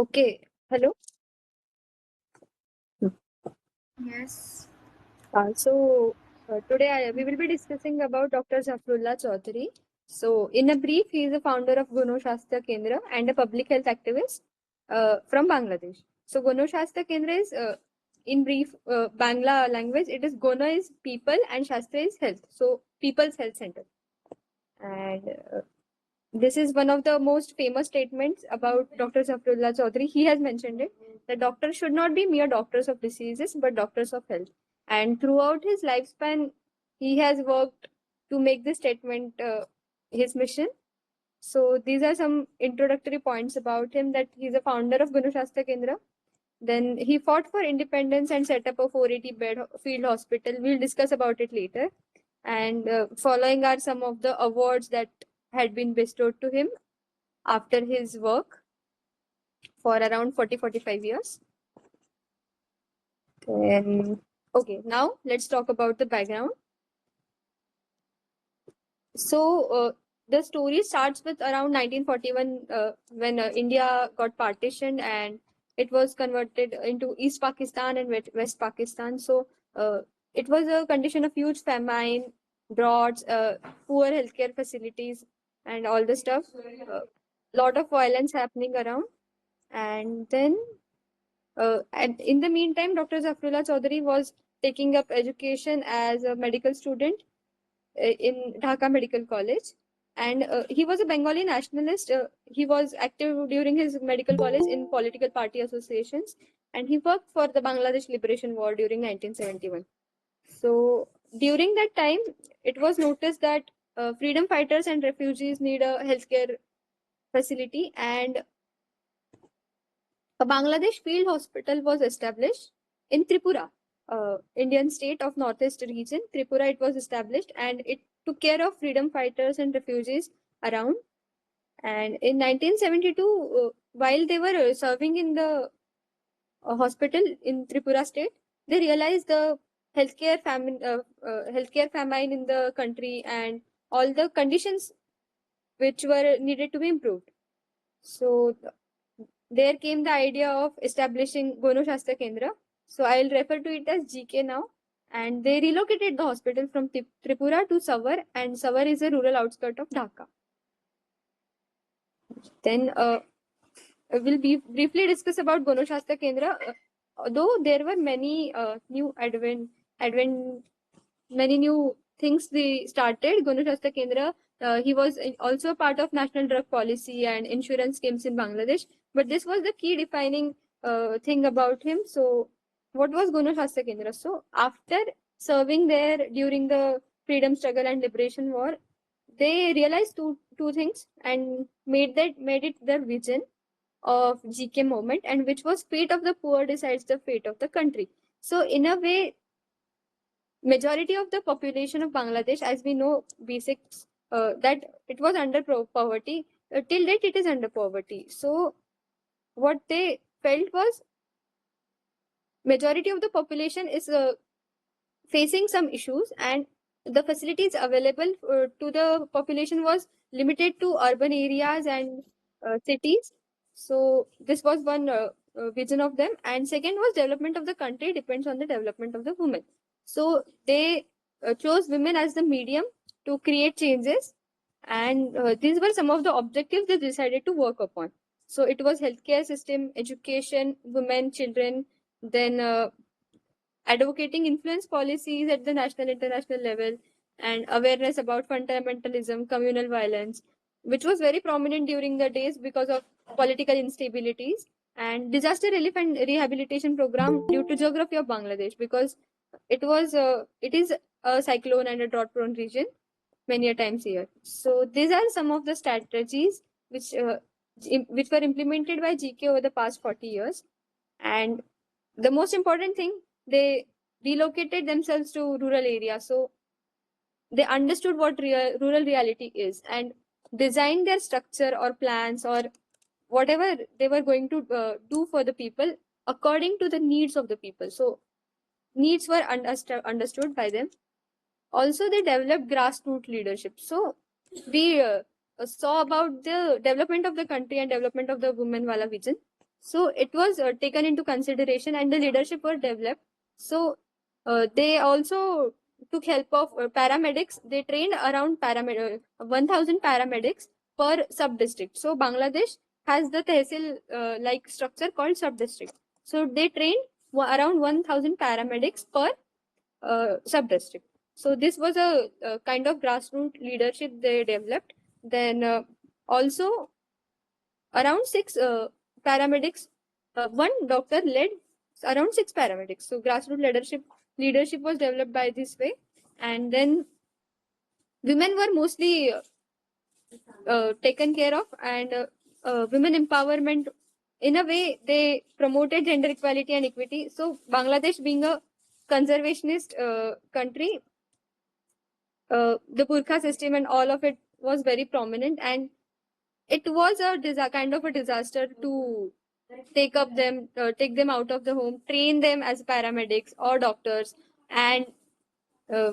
Okay. Hello. Yes. Today we will be discussing about Dr. Zafrullah Chaudhary. So, in a brief, he is the founder of Gono Shastra Kendra and a public health activist from Bangladesh. So, Gono Shastra Kendra is, in brief, Bangla language, it is Gono is people and Shastra is health. So, People's Health Center. And this is one of the most famous statements about Dr. Zafrullah Chaudhary. He has mentioned it that doctors should not be mere doctors of diseases but doctors of health. And throughout his lifespan, he has worked to make this statement his mission. So these are some introductory points about him, that he's a founder of Gunu Shastra Kendra. Then he fought for independence and set up a 480 bed field hospital. We'll discuss about it later. And following are some of the awards that had been bestowed to him after his work for around 40-45 years. And okay, now let's talk about the background. So the story starts with around 1941 when India got partitioned and it was converted into East Pakistan and West Pakistan. So it was a condition of huge famine, droughts, poor healthcare facilities, and all the stuff. Lot of violence happening around. And then and in the meantime, Dr. Zafrullah Chaudhary was taking up education as a medical student in Dhaka Medical College. And he was a Bengali nationalist. He was active during his medical college in political party associations. And he worked for the Bangladesh Liberation War during 1971. So during that time, it was noticed that freedom fighters and refugees need a healthcare facility, and a Bangladesh field hospital was established in Tripura, Indian state of northeast region. Tripura, it was established, and it took care of freedom fighters and refugees around. And in 1972, while they were serving in the hospital in Tripura state, they realized the healthcare famine in the country and all the conditions which were needed to be improved. So there came the idea of establishing Gono Shastra Kendra. So I'll refer to it as GK now. And they relocated the hospital from Tripura to Savar, and Savar is a rural outskirt of Dhaka. Then we'll briefly discuss about Gono Shastra Kendra. Though there were many many new things they started, Gono Shastra Kendra, he was also part of national drug policy and insurance schemes in Bangladesh. But this was the key defining thing about him. So what was Gono Shastra Kendra? So after serving there during the freedom struggle and liberation war, they realized two things and made it their vision of GK movement, and which was fate of the poor decides the fate of the country. So in a way, majority of the population of Bangladesh, as we know basics, that it was under poverty. Till date, it is under poverty. So what they felt was majority of the population is facing some issues, and the facilities available to the population was limited to urban areas and cities. So this was one vision of them. And second was development of the country depends on the development of the women. So they chose women as the medium to create changes, and these were some of the objectives they decided to work upon. So it was healthcare system, education, women, children, then advocating influence policies at the national international level, and awareness about fundamentalism, communal violence, which was very prominent during the days because of political instabilities, and disaster relief and rehabilitation program due to geography of Bangladesh, because it is a cyclone and a drought prone region many a times a year. So these are some of the strategies which were implemented by GK over the past 40 years. And the most important thing, they relocated themselves to rural areas. So they understood what rural reality is and designed their structure or plans or whatever they were going to do for the people according to the needs of the people. So needs were understood by them. Also, they developed grassroots leadership. So we saw about the development of the country and development of the women wala vision. So it was taken into consideration and the leadership were developed. So they also took help of paramedics. They trained around 1,000 paramedics per sub-district. So Bangladesh has the tehsil like structure called sub-district. So they trained around 1,000 paramedics per sub-district. So this was a kind of grassroots leadership they developed. Then also around six paramedics, one doctor led around six paramedics. So grassroots leadership was developed by this way. And then women were mostly taken care of, and women empowerment, in a way they promoted gender equality and equity. So Bangladesh being a conservationist country, the burqa system and all of it was very prominent, and it was a kind of a disaster to take them out of the home, train them as paramedics or doctors, and uh,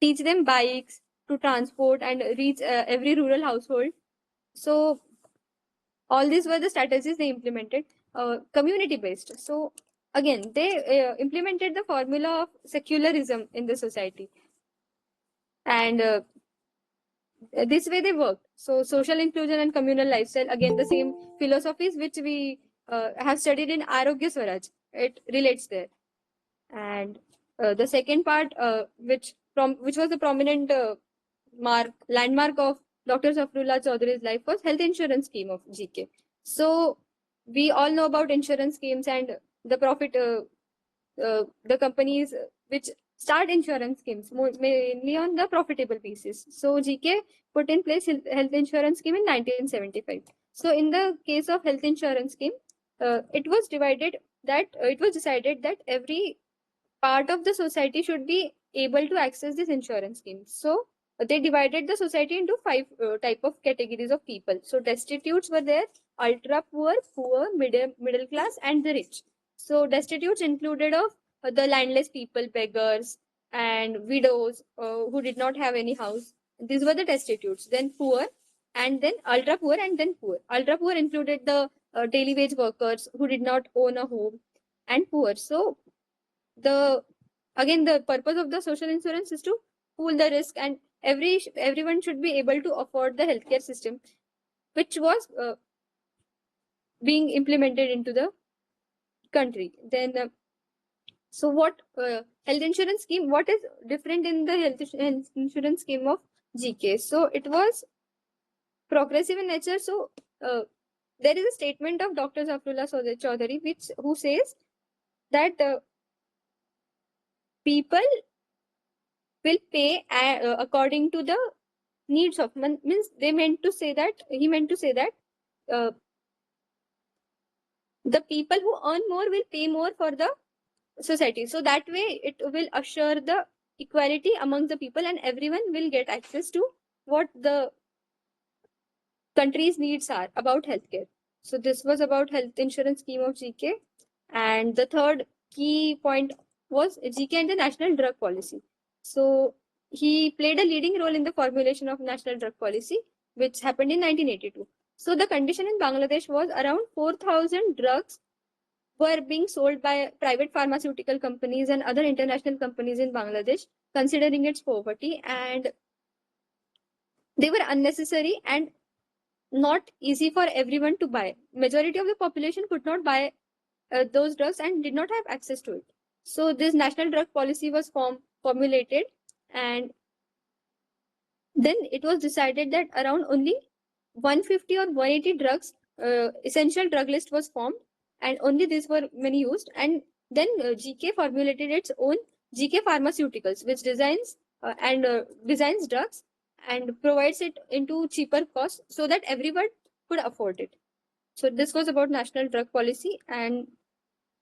teach them bikes to transport and reach every rural household. So all these were the strategies they implemented, community based. So again, they implemented the formula of secularism in the society, and this way they worked. So social inclusion and communal lifestyle, again the same philosophies which we have studied in Arogya Swaraj, it relates there. And the second part, which was the prominent landmark of Dr. Zafrullah Chaudhary's life, was health insurance scheme of GK. So we all know about insurance schemes and the profit, the companies which start insurance schemes mainly on the profitable pieces. So GK put in place health insurance scheme in 1975. So in the case of health insurance scheme, it was decided that every part of the society should be able to access this insurance scheme. So they divided the society into five type of categories of people. So destitutes were there, ultra poor, middle class, and the rich. So destitutes included of the landless people, beggars, and widows who did not have any house. These were the destitutes. Then poor, and then ultra poor, and then poor. Ultra poor included the daily wage workers who did not own a home, and poor. So the again the purpose of the social insurance is to pool the risk, and everyone should be able to afford the healthcare system, which was being implemented into the country. Then so what health insurance scheme, what is different in the health insurance scheme of GK? So it was progressive in nature. So there is a statement of Dr. Zafrullah Chaudhary who says that people will pay according to the needs of means he meant to say that uh, the people who earn more will pay more for the society. So that way it will assure the equality among the people, and everyone will get access to what the country's needs are about healthcare. So this was about health insurance scheme of GK. And the third key point was GK and the national drug policy. So he played a leading role in the formulation of national drug policy, which happened in 1982. So the condition in Bangladesh was around 4,000 drugs were being sold by private pharmaceutical companies and other international companies in Bangladesh, considering its poverty, and they were unnecessary and not easy for everyone to buy. Majority of the population could not buy those drugs and did not have access to it. So this national drug policy was formulated, and then it was decided that around only 150 or 180 drugs, essential drug list was formed, and only these were many used. And then GK formulated its own GK Pharmaceuticals, which designs drugs and provides it into cheaper costs so that everyone could afford it. So this was about national drug policy, and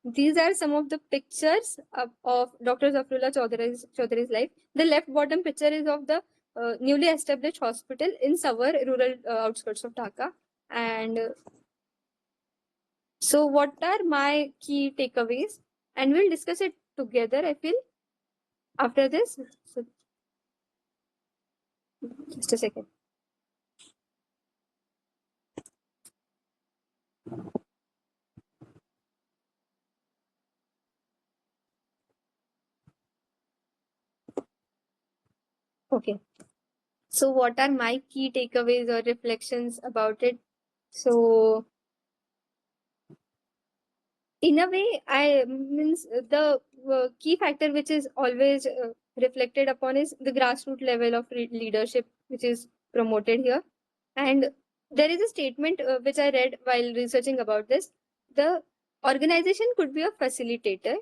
these are some of the pictures of Dr. Zafrullah Chaudhary's life. The left bottom picture is of the newly established hospital in Sawar, rural outskirts of Dhaka. And so what are my key takeaways? And we'll discuss it together, I feel, after this. So just a second. Okay. So what are my key takeaways or reflections about it? So in a way, I means the key factor which is always reflected upon is the grassroots level of leadership which is promoted here. And there is a statement which I read while researching about this. The organization could be a facilitator.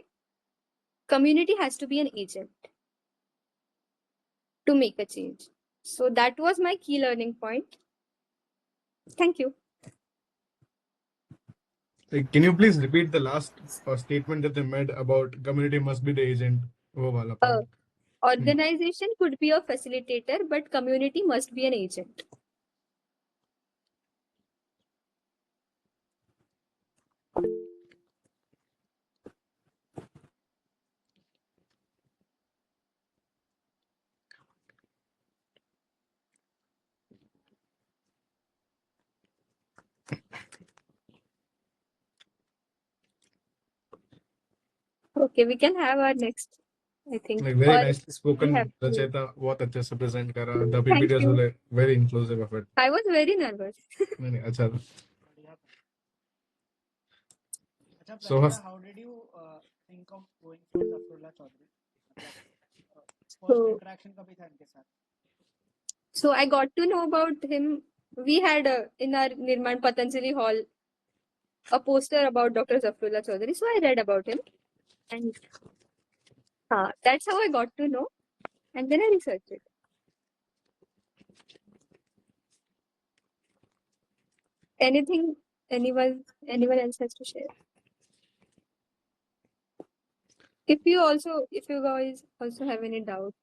Community has to be an agent to make a change. So that was my key learning point. Thank you. Can you please repeat the last statement that they made about community must be the agent? वो वाला point. Organization could be a facilitator, but community must be an agent. Okay, we can have our next, I think. Like very Or nicely we spoken, have to. Racheta. बहुत अच्छे से present करा. The Thank PPT was you. like very inclusive of it. I was very nervous. नहीं नहीं अच्छा था. अच्छा So Pranita, how did you think of going for Zafrullah Chaudhary? First So, interaction कभी था इनके साथ? so I got to know about him. We had in our Nirman Patanjali Hall a poster about Dr. Zafrullah Chaudhary. So I read about him. And that's how I got to know. And then I researched it. Anything anyone else has to share? If you guys also have any doubt.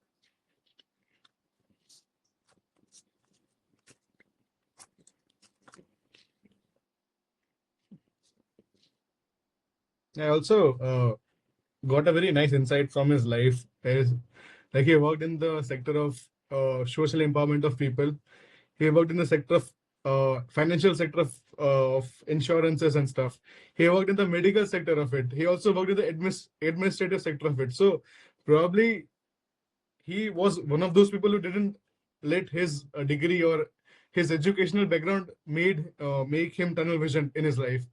I also got a very nice insight from his life. Like he worked in the sector of social empowerment of people. He worked in the sector of financial sector of insurances and stuff. He worked in the medical sector of it. He also worked in the administrative sector of it. So probably he was one of those people who didn't let his degree or his educational background make him tunnel vision in his life.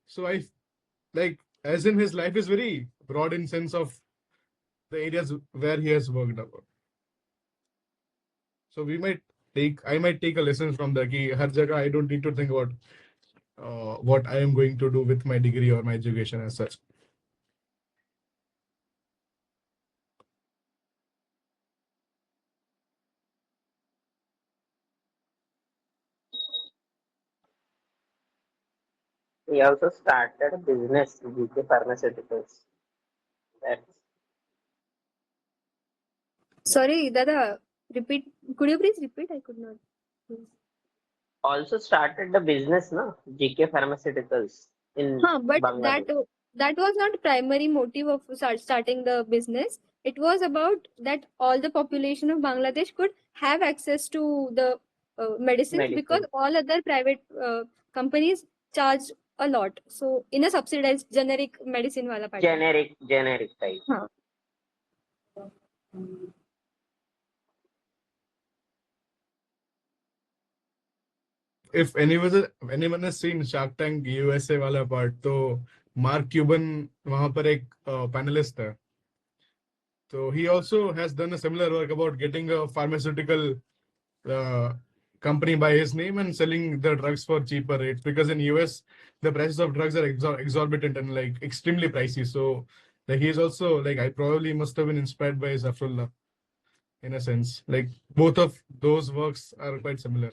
So I like as in his life is very broad in sense of the areas where he has worked about. So I might take a lesson from the ki har jagah I don't need to think about what I am going to do with my degree or my education as such. He also started a business, GK Pharmaceuticals. That's Sorry, Dada, repeat. Could you please repeat? I could not. also started the business, no? GK Pharmaceuticals in But Bangladesh. that was not primary motive of starting the business. It was about that all the population of Bangladesh could have access to the medicines because Medicine. all other private companies charge a lot. So in a subsidized generic medicine wala part. Generic type. Huh. If anyone has seen Shark Tank USA वाला part, तो Mark Cuban वहाँ पर एक panelist है. So he also has done a similar work about getting a pharmaceutical company by his name and selling the drugs for cheaper rates, because in US the prices of drugs are exorbitant and like extremely pricey. So like he is also like I probably must have been inspired by Zafrullah in a sense. Like both of those works are quite similar.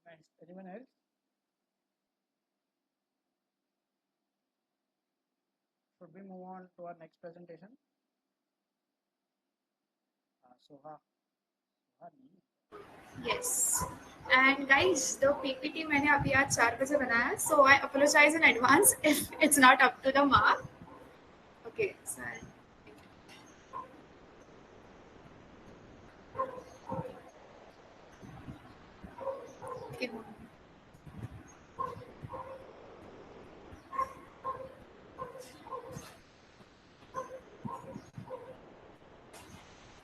Nice. Anyone else? Should we move on to our next presentation? Soha. Yes. And guys, the PPT मैंने अभी आज 4 बजे बनाया, so I apologize in advance if it's not up to the mark. Okay, so Give me.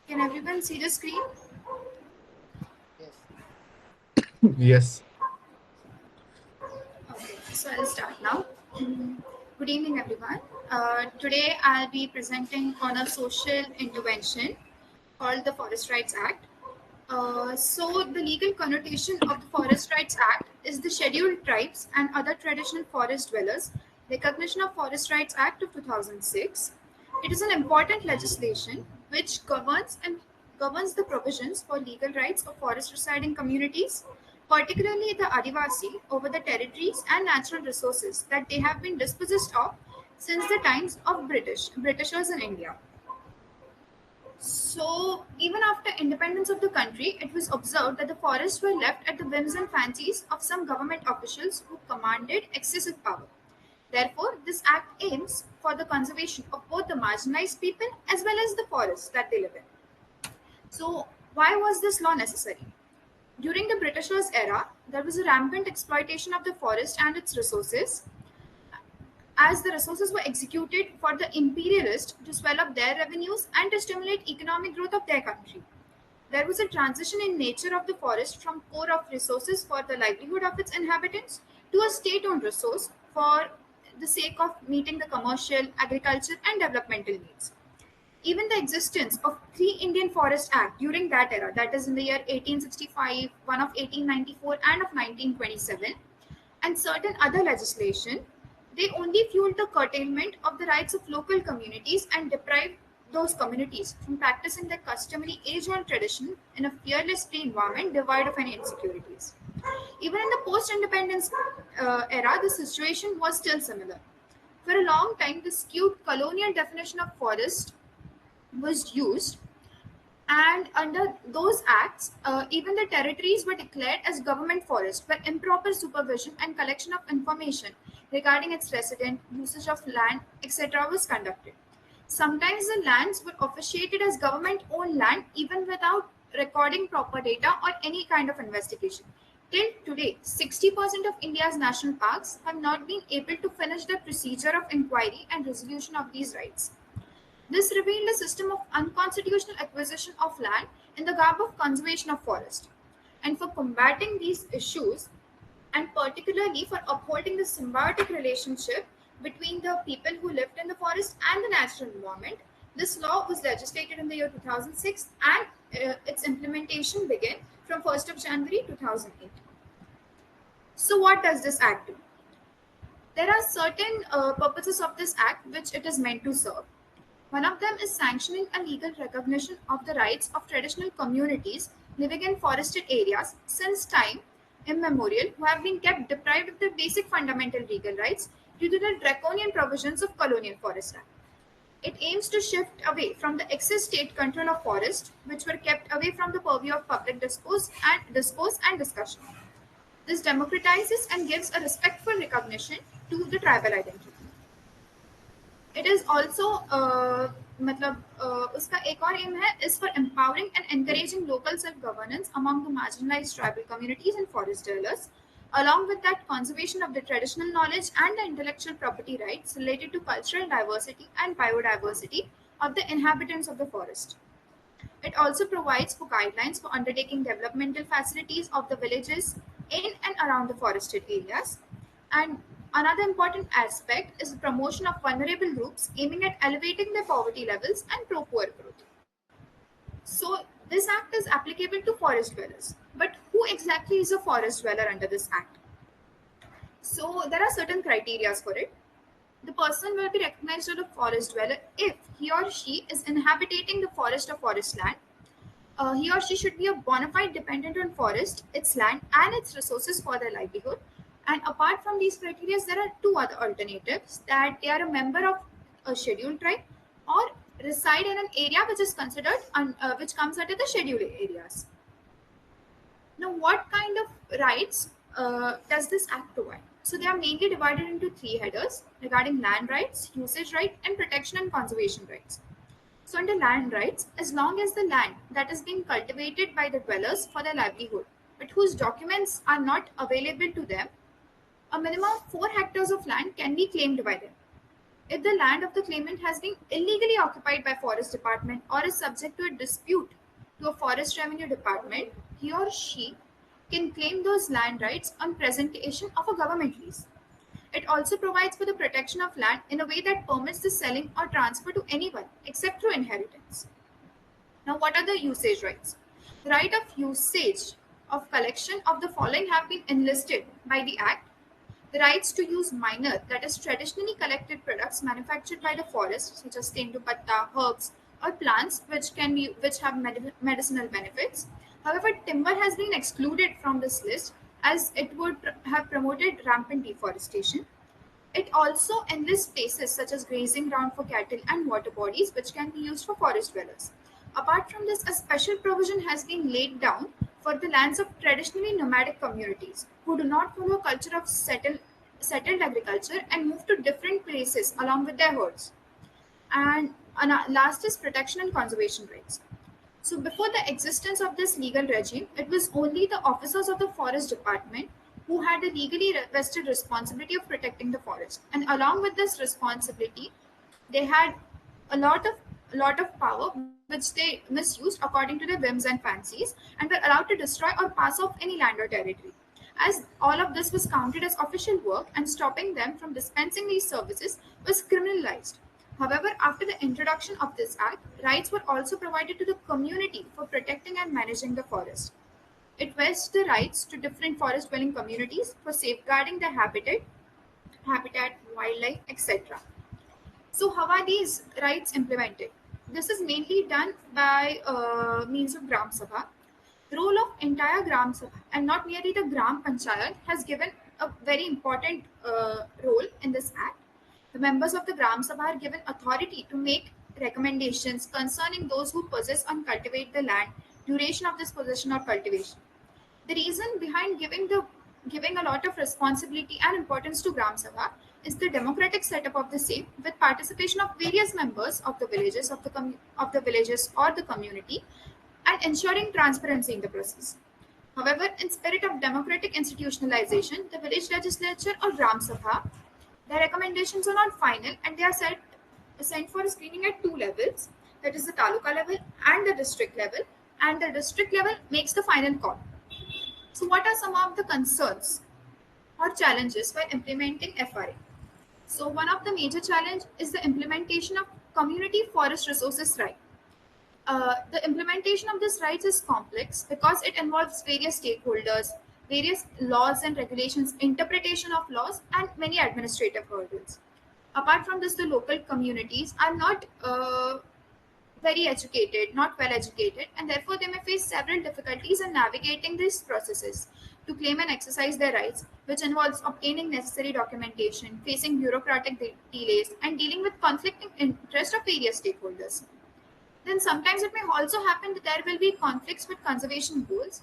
Can everyone see the screen? Yes. Yes. Okay, so I'll start now. Good evening, everyone. Today I'll be presenting on a social intervention called the Forest Rights Act. So the legal connotation of the Forest Rights Act is the Scheduled Tribes and Other Traditional Forest Dwellers Recognition of Forest Rights Act of 2006. It is an important legislation which governs the provisions for legal rights of forest residing communities, particularly the Adivasi, over the territories and natural resources that they have been dispossessed of since the times of Britishers in India. So, even after independence of the country, it was observed that the forests were left at the whims and fancies of some government officials who commanded excessive power. Therefore, this act aims for the conservation of both the marginalized people as well as the forests that they live in. So, why was this law necessary? During the Britishers' era, there was a rampant exploitation of the forest and its resources, as the resources were executed for the imperialists to swell up their revenues and to stimulate economic growth of their country. There was a transition in nature of the forest from core of resources for the livelihood of its inhabitants to a state-owned resource for the sake of meeting the commercial, agriculture, and developmental needs. Even the existence of three Indian Forest Act during that era, that is in the year 1865, one of 1894, and of 1927, and certain other legislation, they only fueled the curtailment of the rights of local communities and deprived those communities from practicing their customary age-old tradition in a fearless free environment devoid of any insecurities. Even in the post-independence era, the situation was still similar. For a long time, the skewed colonial definition of forest was used, and under those acts, even the territories were declared as government forest where improper supervision and collection of information regarding its resident, usage of land, etc. was conducted. Sometimes the lands were officiated as government-owned land even without recording proper data or any kind of investigation. Till today, 60% of India's national parks have not been able to finish the procedure of inquiry and resolution of these rights. This revealed a system of unconstitutional acquisition of land in the garb of conservation of forest. And for combating these issues, and particularly for upholding the symbiotic relationship between the people who lived in the forest and the natural environment, this law was legislated in the year 2006, and its implementation began from 1st of January 2008. So what does this act do? There are certain purposes of this act which it is meant to serve. One of them is sanctioning a legal recognition of the rights of traditional communities living in forested areas since time immemorial, who have been kept deprived of their basic fundamental legal rights due to the draconian provisions of Colonial Forest Act. It aims to shift away from the excess state control of forests, which were kept away from the purview of public discourse and discussion. This democratizes and gives a respectful recognition to the tribal identity. It is also उसका एक और aim है is for empowering and encouraging local self-governance among the marginalized tribal communities and forest dwellers. Along with that, conservation of the traditional knowledge and the intellectual property rights related to cultural diversity and biodiversity of the inhabitants of the forest. It also provides for guidelines for undertaking developmental facilities of the villages in and around the forested areas. And another important aspect is the promotion of vulnerable groups aiming at elevating their poverty levels and pro-poor growth. So this act is applicable to forest dwellers. But who exactly is a forest dweller under this act? So there are certain criteria for it. The person will be recognized as a forest dweller if he or she is inhabiting the forest or forest land. He or she should be a bona fide dependent on forest, its land, and its resources for their livelihood. And apart from these criteria, there are two other alternatives, that they are a member of a scheduled tribe or reside in an area which is considered which comes under the scheduled areas. Now, what kind of rights does this act provide? So they are mainly divided into three headers regarding land rights, usage right, and protection and conservation rights. So under land rights, as long as the land that is being cultivated by the dwellers for their livelihood, but whose documents are not available to them, a minimum of 4 hectares of land can be claimed by them. If the land of the claimant has been illegally occupied by forest department or is subject to a dispute to a forest revenue department, he or she can claim those land rights on presentation of a government lease. It also provides for the protection of land in a way that permits the selling or transfer to anyone except through inheritance. Now, what are the usage rights? The right of usage of collection of the following have been enlisted by the Act: the rights to use minor, that is traditionally collected products manufactured by the forest, such as tendupatta, herbs, or plants which have medicinal benefits. However, timber has been excluded from this list as it would have promoted rampant deforestation. It also enlists spaces such as grazing ground for cattle and water bodies which can be used for forest dwellers. Apart from this, a special provision has been laid down for the lands of traditionally nomadic communities who do not follow a culture of settled agriculture and move to different places along with their herds. And last is protection and conservation rights. So before the existence of this legal regime, it was only the officers of the forest department who had a legally vested responsibility of protecting the forest. And along with this responsibility, they had a lot of power which they misused according to their whims and fancies, and were allowed to destroy or pass off any land or territory. As all of this was counted as official work, and stopping them from dispensing these services was criminalized. However, after the introduction of this act, rights were also provided to the community for protecting and managing the forest. It vests the rights to different forest dwelling communities for safeguarding their habitat, wildlife, etc. So, how are these rights implemented? This is mainly done by means of Gram Sabha. The role of entire Gram Sabha and not merely the Gram Panchayat has given a very important role in this act. The members of the Gram Sabha are given authority to make recommendations concerning those who possess and cultivate the land, duration of this possession or cultivation. The reason behind giving a lot of responsibility and importance to Gram Sabha is the democratic setup of the same, with participation of various members of the villages of the villages or the community, and ensuring transparency in the process. However, in spirit of democratic institutionalization, the village legislature or Gram Sabha, their recommendations are not final and they are sent for screening at two levels, that is the taluka level and the district level, and the district level makes the final call. So, what are some of the concerns or challenges while implementing FRA? So, one of the major challenge is the implementation of community forest resources right. The implementation of this rights is complex because it involves various stakeholders, various laws and regulations, interpretation of laws, and many administrative hurdles. Apart from this, the local communities are not very educated, not well educated, and therefore they may face several difficulties in navigating these processes to claim and exercise their rights, which involves obtaining necessary documentation, facing bureaucratic delays, and dealing with conflicting interests of various stakeholders. Then sometimes it may also happen that there will be conflicts with conservation goals,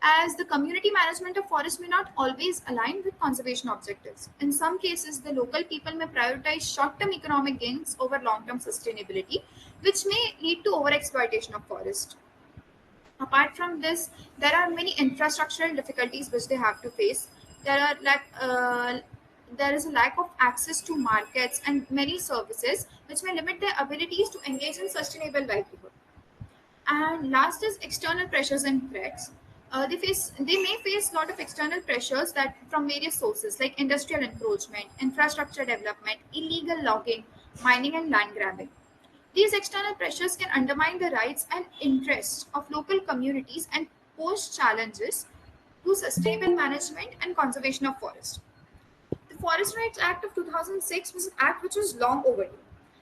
as the community management of forests may not always align with conservation objectives. In some cases, the local people may prioritize short-term economic gains over long-term sustainability, which may lead to overexploitation of forest. Apart from this, there are many infrastructural difficulties which they have to face. There is a lack of access to markets and many services which may limit their abilities to engage in sustainable livelihood. And last is external pressures and threats. They may face a lot of external pressures that from various sources like industrial encroachment, infrastructure development, illegal logging, mining, and land grabbing. These external pressures can undermine the rights and interests of local communities and pose challenges to sustainable management and conservation of forest. The Forest Rights Act of 2006 was an act which was long overdue.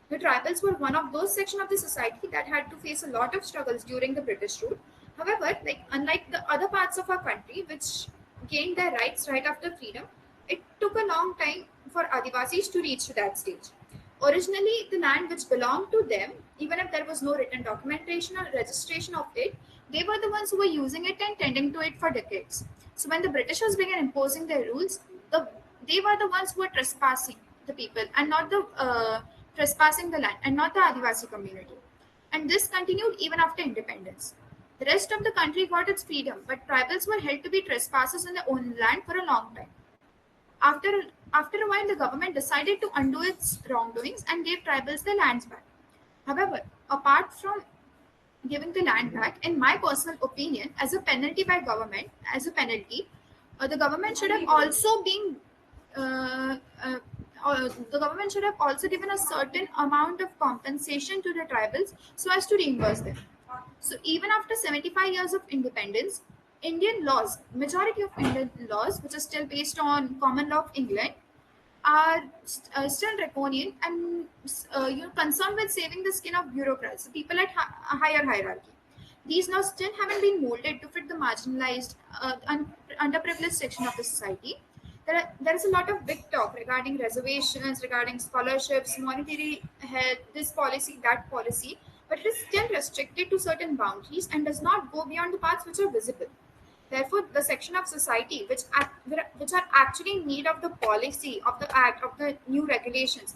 The tribals were one of those sections of the society that had to face a lot of struggles during the British rule. However, unlike the other parts of our country, which gained their rights right after freedom, it took a long time for Adivasis to reach to that stage. Originally, the land which belonged to them, even if there was no written documentation or registration of it, they were the ones who were using it and tending to it for decades. So when the Britishers began imposing their rules, they were the ones who were trespassing the people and not the trespassing the land and not the Adivasi community. And this continued even after independence. The rest of the country got its freedom, but tribals were held to be trespassers on their own land for a long time. After, after a while, the government decided to undo its wrongdoings and gave tribals their lands back. However, apart from giving the land back, in my personal opinion, as a penalty by government, as a penalty, the government should have also been uh, uh, the government should have also given a certain amount of compensation to the tribals so as to reimburse them. So even after 75 years of independence, Indian laws, majority of Indian laws, which are still based on common law of England, are still draconian and concerned with saving the skin of bureaucrats, the people at a higher hierarchy. These laws still haven't been molded to fit the marginalized, underprivileged section of the society. There is a lot of big talk regarding reservations, regarding scholarships, monetary help, this policy, that policy, but it is still restricted to certain boundaries and does not go beyond the paths which are visible. Therefore, the section of society which are actually in need of the policy, of the act, of the new regulations,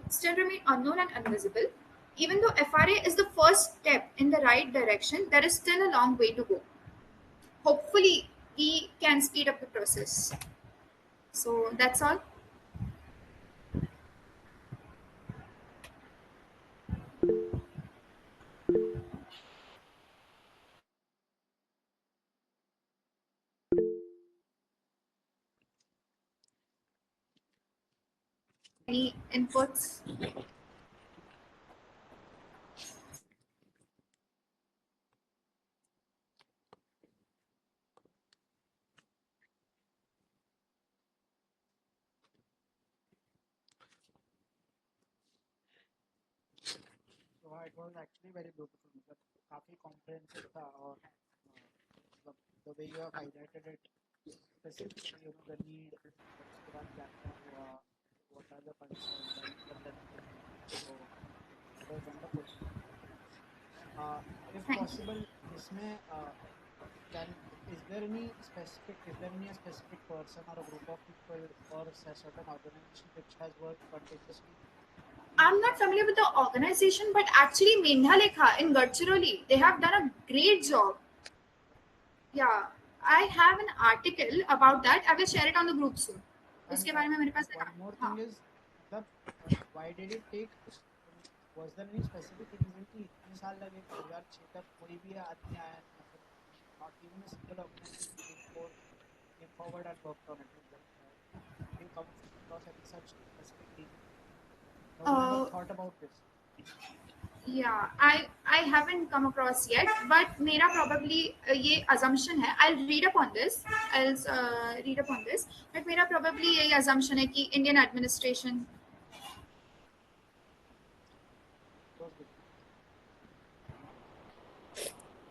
still remain unknown and invisible. Even though FRA is the first step in the right direction, there is still a long way to go. Hopefully, we can speed up the process. So that's all. Any inputs? So it was actually very beautiful. मतलब काफी comprehensive था और the way you have highlighted it specifically, you know, the need, और उसके बाद क्या क्या हुआ, what are the concerns and the benefits. So it was wonderful. If Thank you. possible, इसमें is there any a specific person or a group of people or a certain organization which has worked continuously? I'm not familiar with the organization, but actually Mendhalekha in Gadchiroli, they have done a great job. Yeah, I have an article about that. I will share it on the group soon. उसके बारे में मेरे पास One more हाँ. thing is that why did it take? Was there any specific reason कि इतने साल लगे कि यार क्षेत्र कोई भी आदमी आया not even a single organization came forward and worked on it? Did you come across any such specific reason? No one ever thought about this. Yeah, I haven't come across yet, but मेरा probably ये assumption है. I'll read up on this. But मेरा probably ये assumption है कि Indian administration.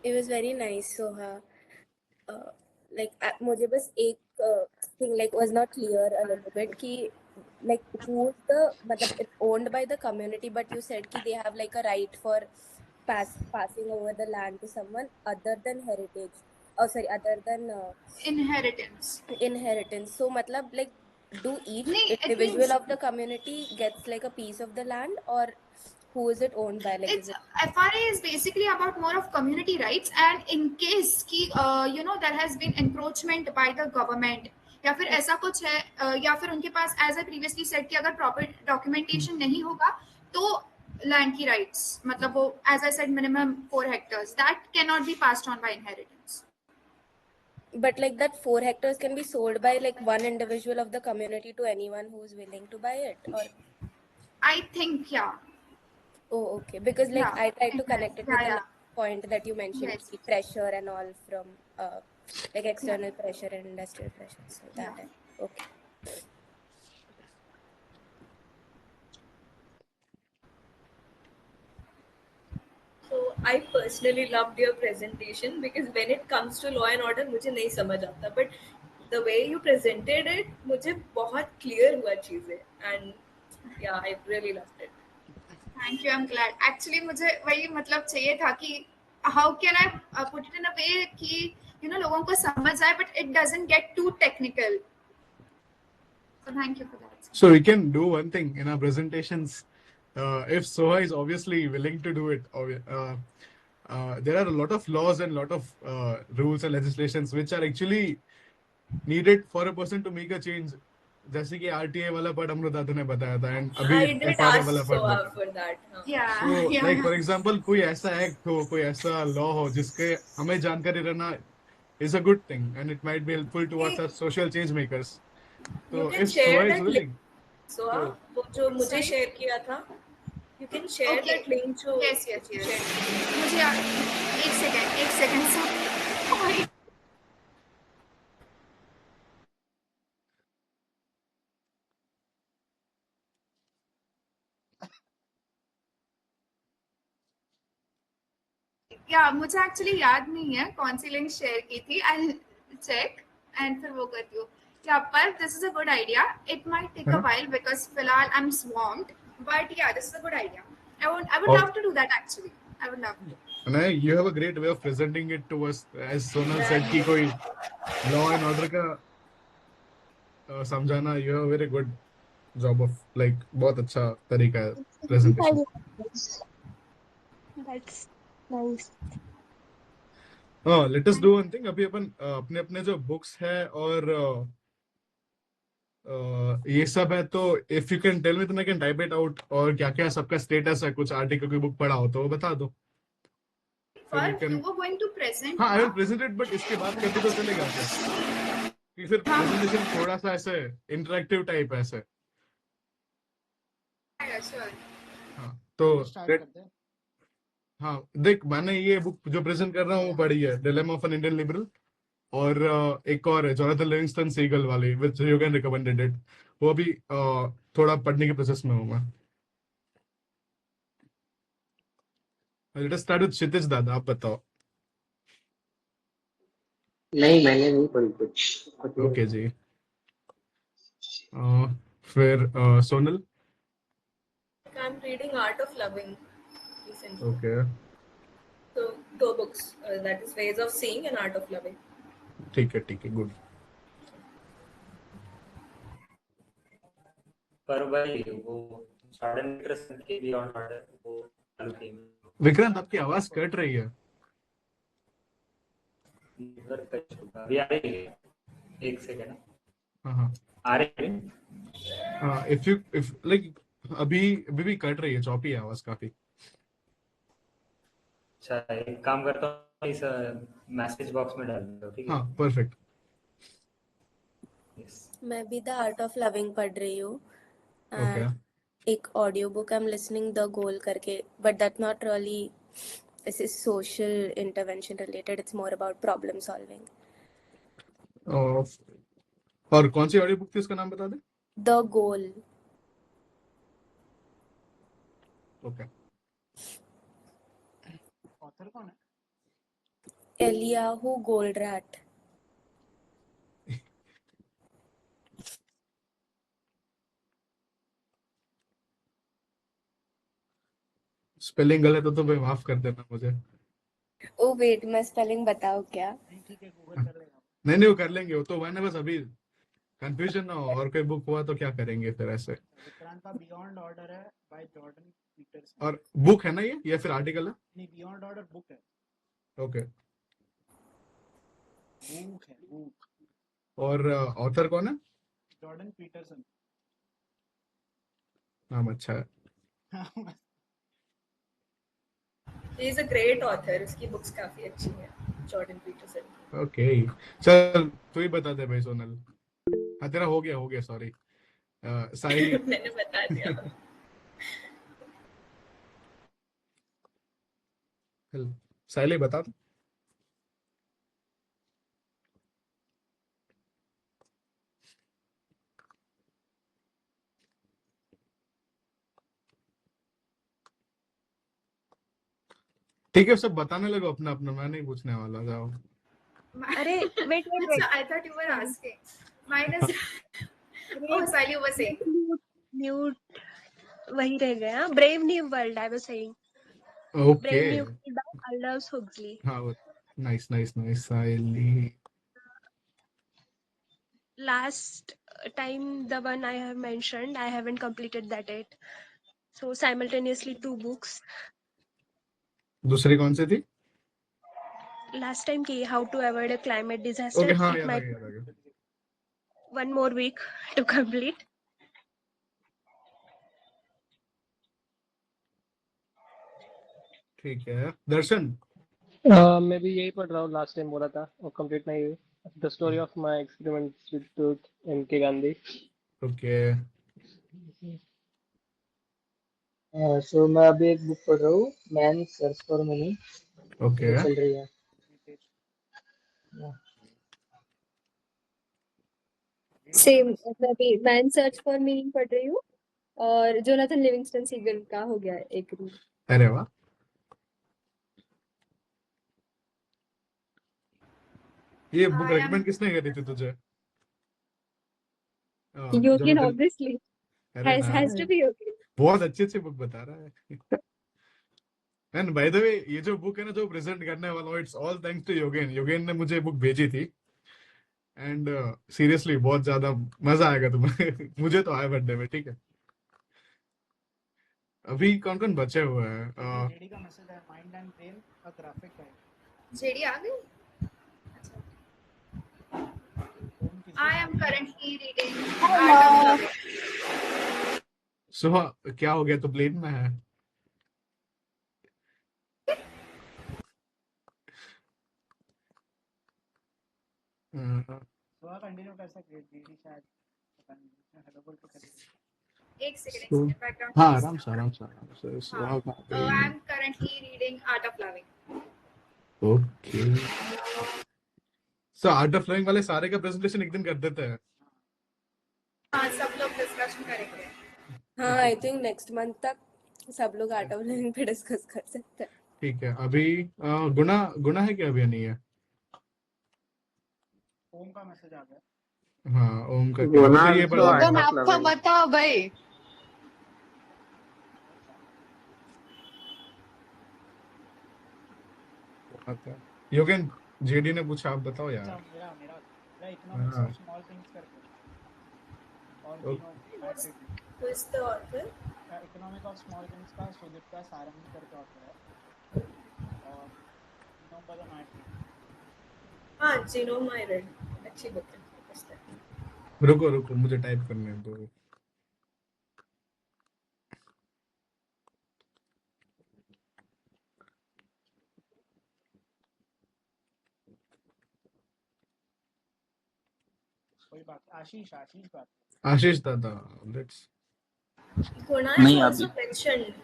It was very nice. So, मुझे बस एक thing like was not clear a little bit कि like who's the मतलब it's owned by the community, but you said कि they have like a right for passing over the land to someone other than heritage. Oh, sorry, other than Inheritance. So मतलब like do each नहीं, it individual means- of the community gets like a piece of the land, or who is it owned by? Like It's FRA is basically about more of community rights, and in case कि there has been encroachment by the government या फिर ऐसा कुछ है या फिर उनके पास as I previously said कि अगर proper documentation नहीं होगा तो land की rights मतलब वो as I said minimum 4 hectares that cannot be passed on by inheritance. But like that 4 hectares can be sold by like one individual of the community to anyone who is willing to buy it, or I think yeah. Oh, okay. Because like Yeah, I tried to connect it with the yeah. last point that you mentioned, Yes. the pressure and all from like external pressure and industrial pressure. So that okay. So I personally loved your presentation because when it comes to law and order मुझे नहीं समझ आता, but the way you presented it मुझे बहुत clear हुआ चीजें, and yeah, I really loved it. Thank you. I'm glad. Actually, मुझे वही मतलब चाहिए था कि how can I put it in a way कि लोगों को समझ आए, but it doesn't get too technical. So thank you for that. So we can do one thing in our presentations. If Soha is obviously willing to do it, there are a lot of laws and lot of rules and legislations which are actually needed for a person to make a change. जैसे कि RTA वाला part Amrita दादा ने बताया था and अभी I did FRA ask वाला part Soha बताया. for that. हाँ. Yeah, So yeah. like for example कोई ऐसा एक्ट हो, कोई ऐसा लॉ हो जिसके हमें जानकारी रहना is a good thing and it might be helpful towards Hey, our social change makers. you So can if share Soha is that link. willing, Soha, so वो जो मुझे Sorry? share किया था, you can share Okay. that link जो Yes, yes, yes. share किया. मुझे एक second sorry. या मुझे एक्चुअली याद नहीं है कौन सी लिंक शेयर की थी. आई चेक एंड फिर वो करती हूँ. या पर this is a good idea. It might take a while because फिलहाल I am swamped, but yeah this is a good idea. I would और love to do that actually. I would love to. and you have a great way of presenting it to us, as Sonal said कि कोई law and order का समझाना. You have a very good job of like बहुत अच्छा तरीका है presentation. That's nice. हाँ, let us do one thing. अभी अपन अपने अपने जो books है और ये सब है, तो if you can tell me then I can type it out. और क्या क्या सबका status है, कुछ article की book पढ़ा हो तो वो बता दो. फिर Or we can. you were going to present. हाँ, I will present it, but इसके बाद करते तो चलेगा क्या? कि फिर presentation थोड़ा सा ऐसे interactive type है ऐसे. Yeah, sure. हाँ, तो स्टार्ट करते हैं. हाँ देख, मैंने ये बुक जो प्रेजेंट कर रहा हूँ वो पढ़ी है, dilemma of an Indian liberal. और एक और है जोनाथन लिविंगस्टन सीगल वाली, which you can recommended it. वो अभी थोड़ा पढ़ने के प्रोसेस में हूँ मैं. लेट अस स्टार्ट विद क्षितिज दादा, आप बताओ. नहीं, मैंने नहीं पढ़ी कुछ नहीं. ओके जी. फिर Sonal. I'm reading Art of Loving recently. Okay, So two books, that is Ways of Seeing and Art of Loving. ठीक है, गुड. पर भाई वो सडन इंटरेस्ट के बियॉन्ड ऑर्डर वो चालू की. विक्रांत, आपकी आवाज कट रही है. अभी आ रही है? एक सेकंड. हाँ, आ रही है. इफ लाइक अभी भी कट रही है, चौपी है आवाज काफी. अच्छा, एक काम करता हूँ, इस मैसेज बॉक्स में डाल दो, ठीक है? हाँ, परफेक्ट. मैं भी द आर्ट ऑफ लविंग पढ़ रही हूँ. ओके. एक audio book I am listening the goal करके, but that not really this is social intervention related. It's more about problem solving. और कौन सी ऑडियो बुक थी, उसका नाम बता दे. The goal. ओके. ऑथर कौन है? एलियाहू गोल्डरैट. स्पेलिंग गलत हो तो भाई माफ कर देना मुझे. ओ वेट, मैं स्पेलिंग बताऊँ क्या? नहीं, ठीक है, गूगल कर लेगा. नहीं, वो कर लेंगे. वो तो मैंने बस अभी कंफ्यूजन ना हो और कोई बुक हुआ तो क्या करेंगे फिर ऐसे. विक्रांत का बियॉन्ड ऑर्डर है बाय जॉर्डन पीटरसन. और बुक है ना ये, या फिर आर्टिकल है? नहीं, बियॉन्ड ऑर्डर बुक है. ओके. बुक. और ऑथर कौन है? Jordan Peterson. नाम अच्छा है. He is a great author. उसकी books काफी अच्छी हैं. Jordan Peterson. ओके, चल तू ही बता दे भाई सोनल. हाँ, तेरा हो गया, सॉरी. साहिल. मैंने बता दिया. साहिल बता दो. ठीक है, सब बताने लगो अपना अपना, मैं नहीं पूछने वाला. जाओ. अरे wait. I thought you were asking. Mine is. Oh, Sally was saying. Mute. वही रह गया. Brave New World, I was saying. Okay. Brave New World by Aldous Huxley. हाँ, nice. Sahil. Last time, the one I have mentioned, I haven't completed that yet. So simultaneously 2 books. दूसरी कौन सी थी? last time ki how to avoid a climate disaster. Okay, हाँ It याद आ might गया, याद आ गया. one more week to complete. ठीक है. दर्शन. मैं भी यही पढ़ रहा हूँ, लास्ट टाइम बोला था और कंप्लीट नहीं हुई. The story of my experiments with truth, MK. Gandhi. Okay. सो मैं अभी एक बुक पढ़ रहा हूँ, man search for money. Okay. चल रही है. सेम, मैं भी मैन सर्च फॉर मीनिंग पढ़ रही हूँ और जोनाथन लिविंगस्टन सीगल का हो गया है एक रीड. अरे वाह. ये बुक I am रेकमेंड किसने करी थी तुझे? योगेन जोनाथन. ऑब्वियसली अरे हैज टू बी योगेन. बहुत अच्छे बुक बता रहा है. एंड बाय द वे, ये जो बुक है ना जो प्रेजेंट करने वाला हूँ, इट्स ऑल थैंक्स टू योगेन. योगेन ने मुझे बुक भेजी थी एंड सीरियसली बहुत ज्यादा मजा आएगा तुम्हें. मुझे तो आया बर्थडे में. ठीक है. अभी कौन कौन बचे हुए हैं? जेडी का मैसेज है, mind and brain a graphic है. JD आ गई. I am currently reading Art of Loving. सुबह क्या हो गया? तो प्लेन में है. सुबह कंटिन्यू कर सकते हैं. जेडी शायद पता नहीं हेलो बोल के कर. एक सेकंड बैकग्राउंड. हाँ, आराम से. सुबह का I am currently reading Art of Loving. Okay. So art of living वाले सारे का प्रेजेंटेशन एक दिन कर देते हैं. हाँ, सब लोग डिस्कशन करेंगे. हाँ, आई थिंक नेक्स्ट मंथ तक सब लोग आर्ट ऑफ लिविंग पे डिस्कस कर सकते हैं. ठीक है. अभी गुना है क्या? अभी नहीं है. ओम का मैसेज आ गया. हाँ, ओम का गुना ये also पढ़ा Art है. of आपका Loving. बताओ भाई. योगेन, जेडी ने पूछा, आप बताओ अच्छा, यार. मेरा इकोनॉमिक्स हाँ. ऑफ स्मॉल थिंग्स करके. और Who is the author? Economic of small things का सुदीप्ता सारंगी करके ऑथर है. और नंबर ऑफ मैट. हाँ, Genome I read. अच्छी बुक है. रुको मुझे टाइप करने दो. कोई बात. आशीष बात. आशीष दादा, लेट्स. Guna नहीं, is also अभी. mentioned.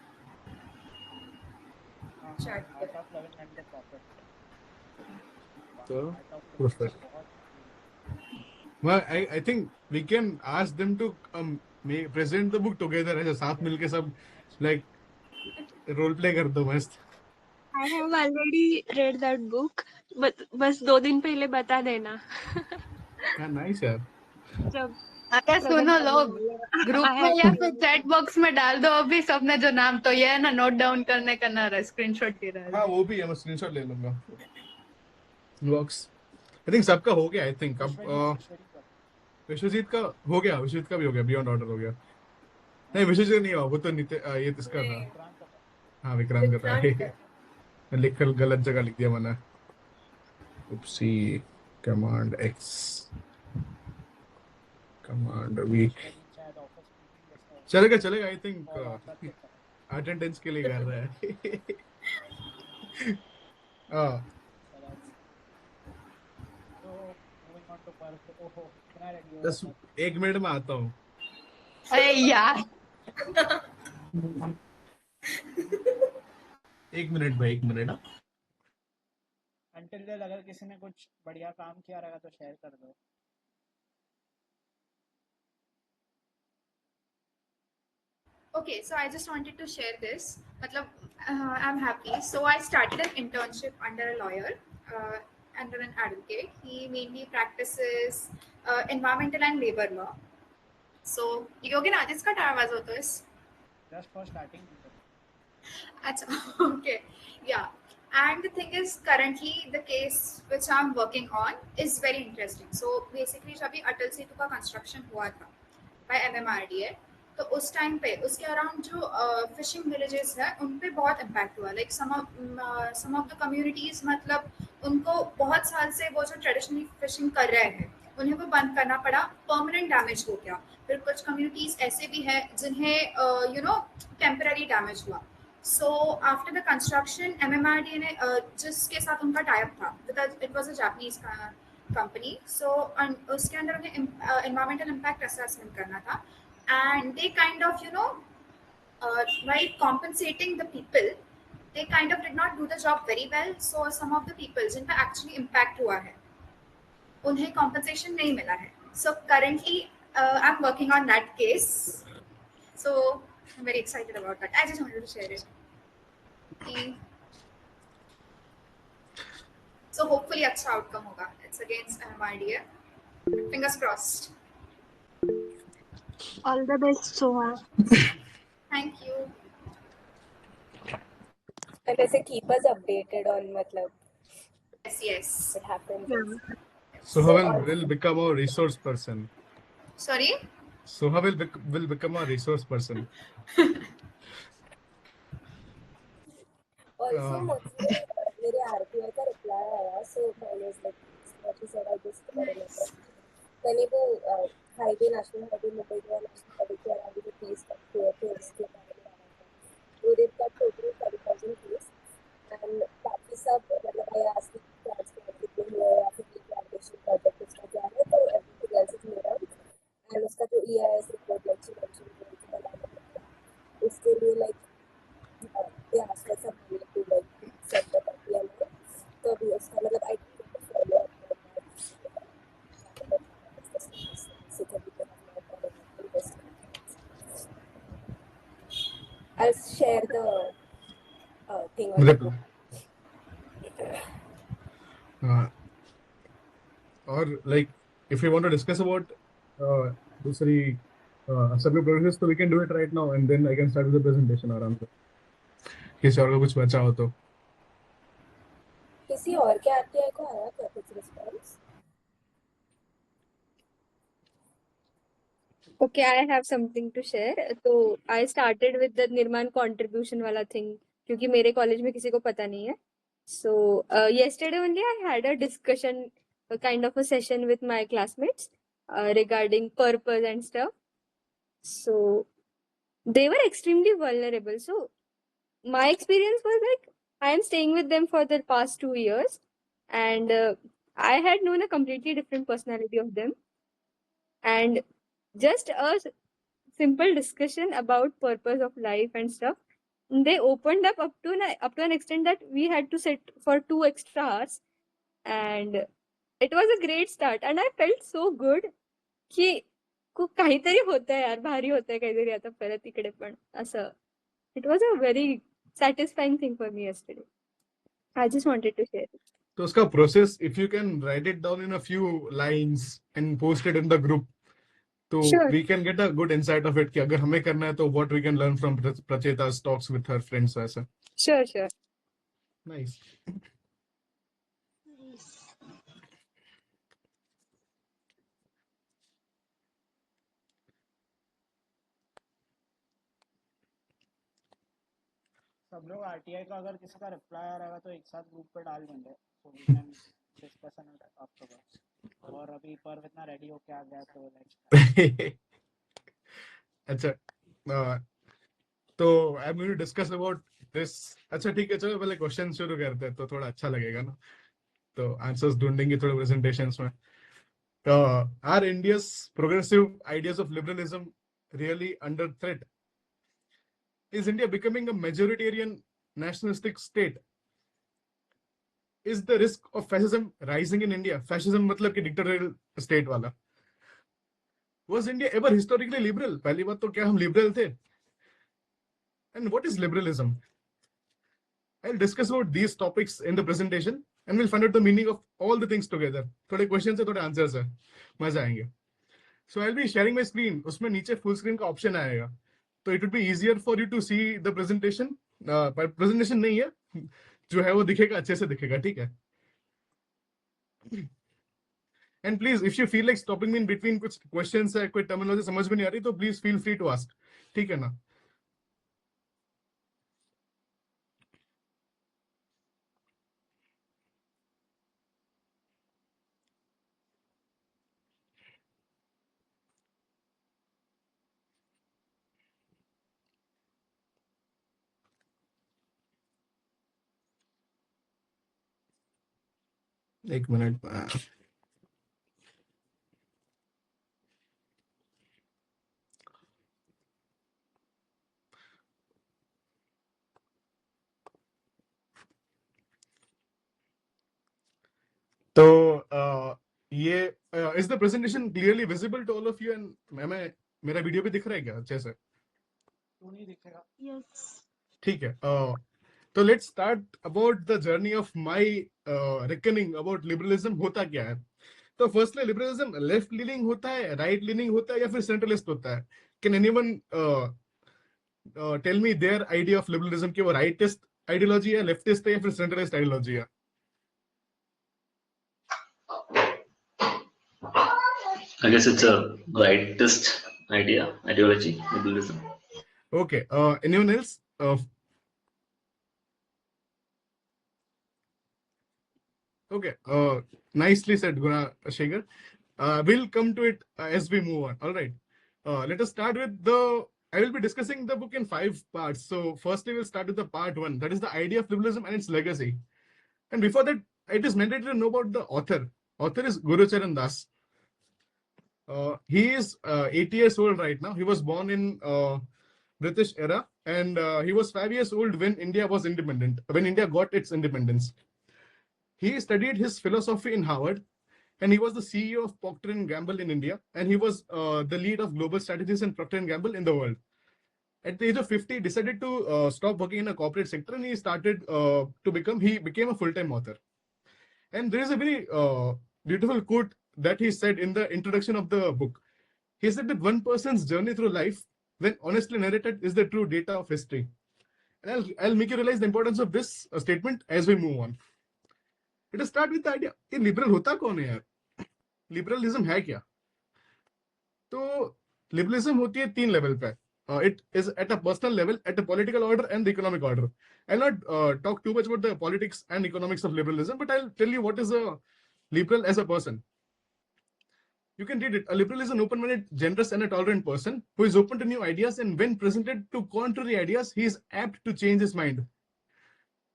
Art of Loving and the Prophet. So, perfect. Well, I think we can ask them to present the book together. ऐसे साथ मिलके सब like role play कर दो मस्त. I have already read that book, but बस 2 दिन पहले बता देना. Yeah, nice यार. जब अरे सुनो लोग, ग्रुप में या फिर चैट बॉक्स में डाल दो अभी सबने जो नाम. तो ये है ना, नोट डाउन करने का ना रहा, स्क्रीनशॉट ले रहा है. हाँ, वो भी है. मैं स्क्रीनशॉट ले लूंगा. Blocks. I think सबका हो गया. I think अब विश्वजीत का हो गया. विश्वजीत का भी हो गया. बियॉन्ड ऑर्डर हो गया. नहीं, विश्वजीत नहीं हुआ. वो तो ये इसका था. हाँ, विक्रांत का था. मैं लिखल गलत जगह लिख दिया मैंने. उपसी कमांड एक्स कमांड वी. चलेगा. आई थिंक अटेंडेंस के लिए कर रहा है. हाँ. बस 1 मिनट में आता हूँ. अरे यार, 1 मिनट भाई, 1 मिनट. Until then, अगर किसी ने कुछ बढ़िया काम किया रहेगा तो शेयर कर दो. Okay, so I just wanted to share this. I'm happy. So I started an internship under a lawyer, under an advocate. He mainly practices environmental and labor law. So, Yogi Nadis ka आवाज होता है. Just for starting. Okay, yeah. And the thing is, currently the case which I'm working on is very interesting. So basically, जब भी अटल सेतु का construction हुआ था by MMRDA, तो उस टाइम पे उसके अराउंड जो फिशिंग विलेजेस है उन पे बहुत इम्पैक्ट हुआ. Like some of the communities, मतलब उनको बहुत साल से वो जो ट्रेडिशनली फिशिंग कर रहे हैं उन्हें वो बंद करना पड़ा, परमानेंट डैमेज हो गया। फिर कुछ कम्युनिटीज ऐसे भी हैं जिन्हें टेम्पररी डैमेज हुआ। So after the construction MMRDA ने जिसके साथ उनका टाइप था, it was a Japanese company, so उसके अंदर उन्हें एनवायरमेंटल इम्पैक्ट असेसमेंट करना था, and they kind of by compensating the people, they kind of did not do the job very well. So some of the people जिन पर actually impact हुआ है उन्हें compensation नहीं मिला है. So currently I'm working on that case. So I'm very excited about that. I just wanted to share it. Okay. So hopefully अच्छा outcome होगा. It's against MMRDA. Fingers crossed. All the best, Soha. Thank you. And ऐसे keep us updated on मतलब Yes. what happens. Yeah. Soha will become a resource person. Sorry? Soha will become a resource person. Also मुझे मेरे RTI का reply आया, so I was like, what you said, I just remember. मैंने वो highway, national highway, Mumbai Goa national highway के around जो case हुए थे उसके बारे में आया था. तो they've got total 40,000 case, and बाकी सब मतलब I asked the transport कितने हुए या फिर रिप्लांटेशन प्रोजेक्ट उसका क्या है, तो everything else is made out, and उसका जो EIS report like she mentioned वो बनाना पड़ता है. उसके लिए like they asked us some money to like send the copy and all. तो अभी उसका मतलब I think follow up on that. I'll share the thing on the group. Or like if you want to discuss about दूसरी subject progress, so we can do it right now, and then I can start with the presentation आराम से. किसी और का कुछ बचा हो तो. किसी और के RTI को आया क्या कुछ response? Okay, I have something to share. So I started with the Nirman contribution वाला thing क्योंकि मेरे कॉलेज में किसी को पता नहीं है. So yesterday only I had a discussion, a kind of a session with my classmates regarding purpose and stuff. So they were extremely vulnerable. So my experience was like I am staying with them for the past 2 years, and I had known a completely different personality of them, and just a simple discussion about purpose of life and stuff, they opened up to an extent that we had to sit for 2 extra hours, and it was a great start, and I felt so good की काहीतरी होतं यार, भारी होतंय काहीतरी आता परत इकडे पण असं. It was a very satisfying thing for me yesterday. I just wanted to share it. तो उसका process, if you can write it down in a few lines and post it in the group, तो Sure. we can get a good insight of it कि अगर हमें करना है तो what we can learn from Pracheta's talks with her friends वैसा. Sure. Nice. सब लोग RTI का अगर किसी का रिप्लाई आ रहा है तो एक साथ ग्रुप पे डाल देंगे, so we can discuss on it afterwards. और अभी पर्व इतना रेडी होके आ गया तो like अच्छा, तो I am going to discuss about this. अच्छा ठीक है, चलो पहले क्वेश्चन शुरू करते हैं तो थोड़ा अच्छा लगेगा ना, तो आंसर्स ढूंढेंगे थोड़े प्रेजेंटेशंस में. Our India's progressive ideas of liberalism really under threat? Is India becoming a majoritarian nationalistic state? Is the risk of fascism rising in India? Fascism मतलब कि dictatorial state वाला. Was India ever historically liberal? पहली बात तो क्या हम liberal थे? And what is liberalism? I'll discuss about these topics in the presentation and we'll find out the meaning of all the things together. थोड़े questions है, थोड़े answers है, मजा आएंगे. So I'll be sharing my screen. उसमें नीचे full screen का option आएगा. So it would be easier for you to see the presentation. पर presentation नहीं है, जो है वो दिखेगा, अच्छे से दिखेगा, ठीक है? And please, if you feel like stopping me in between कुछ questions है, कोई terminology समझ में नहीं आ रही, तो please feel free to ask. ठीक है ना? एक मिनट. तो ये is the presentation clearly visible to all of you and मैं मेरा वीडियो भी दिख रहा है क्या अच्छे से? क्यों नहीं दिखेगा? Yes. ठीक है. तो let's start about the journey of my reckoning about liberalism. होता क्या है? तो फर्स्टली लिबरलिज्म लेफ्ट लीनिंग होता है, राइट लीनिंग होता है या फिर सेंट्रलिस्ट होता है? Can anyone tell me their idea of liberalism कि वो राइटिस्ट आइडियोलॉजी है, लेफ्टिस्ट है या फिर सेंट्रलिस्ट आइडियोलॉजी है? I guess it's a rightist ideology, liberalism. Okay. Anyone else? Okay. Nicely said, Shekhar. We'll come to it as we move on. All right. Let us start with I will be discussing the book in 5 parts. So firstly, we'll start with the part 1. That is the idea of liberalism and its legacy. And before that, it is mandatory to know about the author. Author is Guru Charan Das. He is 80 years old right now. He was born in British era, and he was 5 years old when India was independent, when India got its independence. He studied his philosophy in Harvard, and he was the CEO of Procter & Gamble in India, and he was the lead of global strategies in Procter & Gamble in the world. At the age of 50, he decided to stop working in a corporate sector, and he started he became a full-time author. And there is a very beautiful quote that he said in the introduction of the book. He said that one person's journey through life, when honestly narrated, is the true data of history. And I'll make you realize the importance of this statement as we move on. Let us start with the idea. ये liberal होता कौन है यार? Liberalism है क्या? तो liberalism होती है 3 लेवल पे. It is at a personal level, at a political order, and the economic order. I'll not talk too much about the politics and economics of liberalism, but I'll tell you what is a liberal as a person. You can read it. A liberal is an open-minded, generous, and a tolerant person who is open to new ideas, and when presented to contrary ideas, he is apt to change his mind.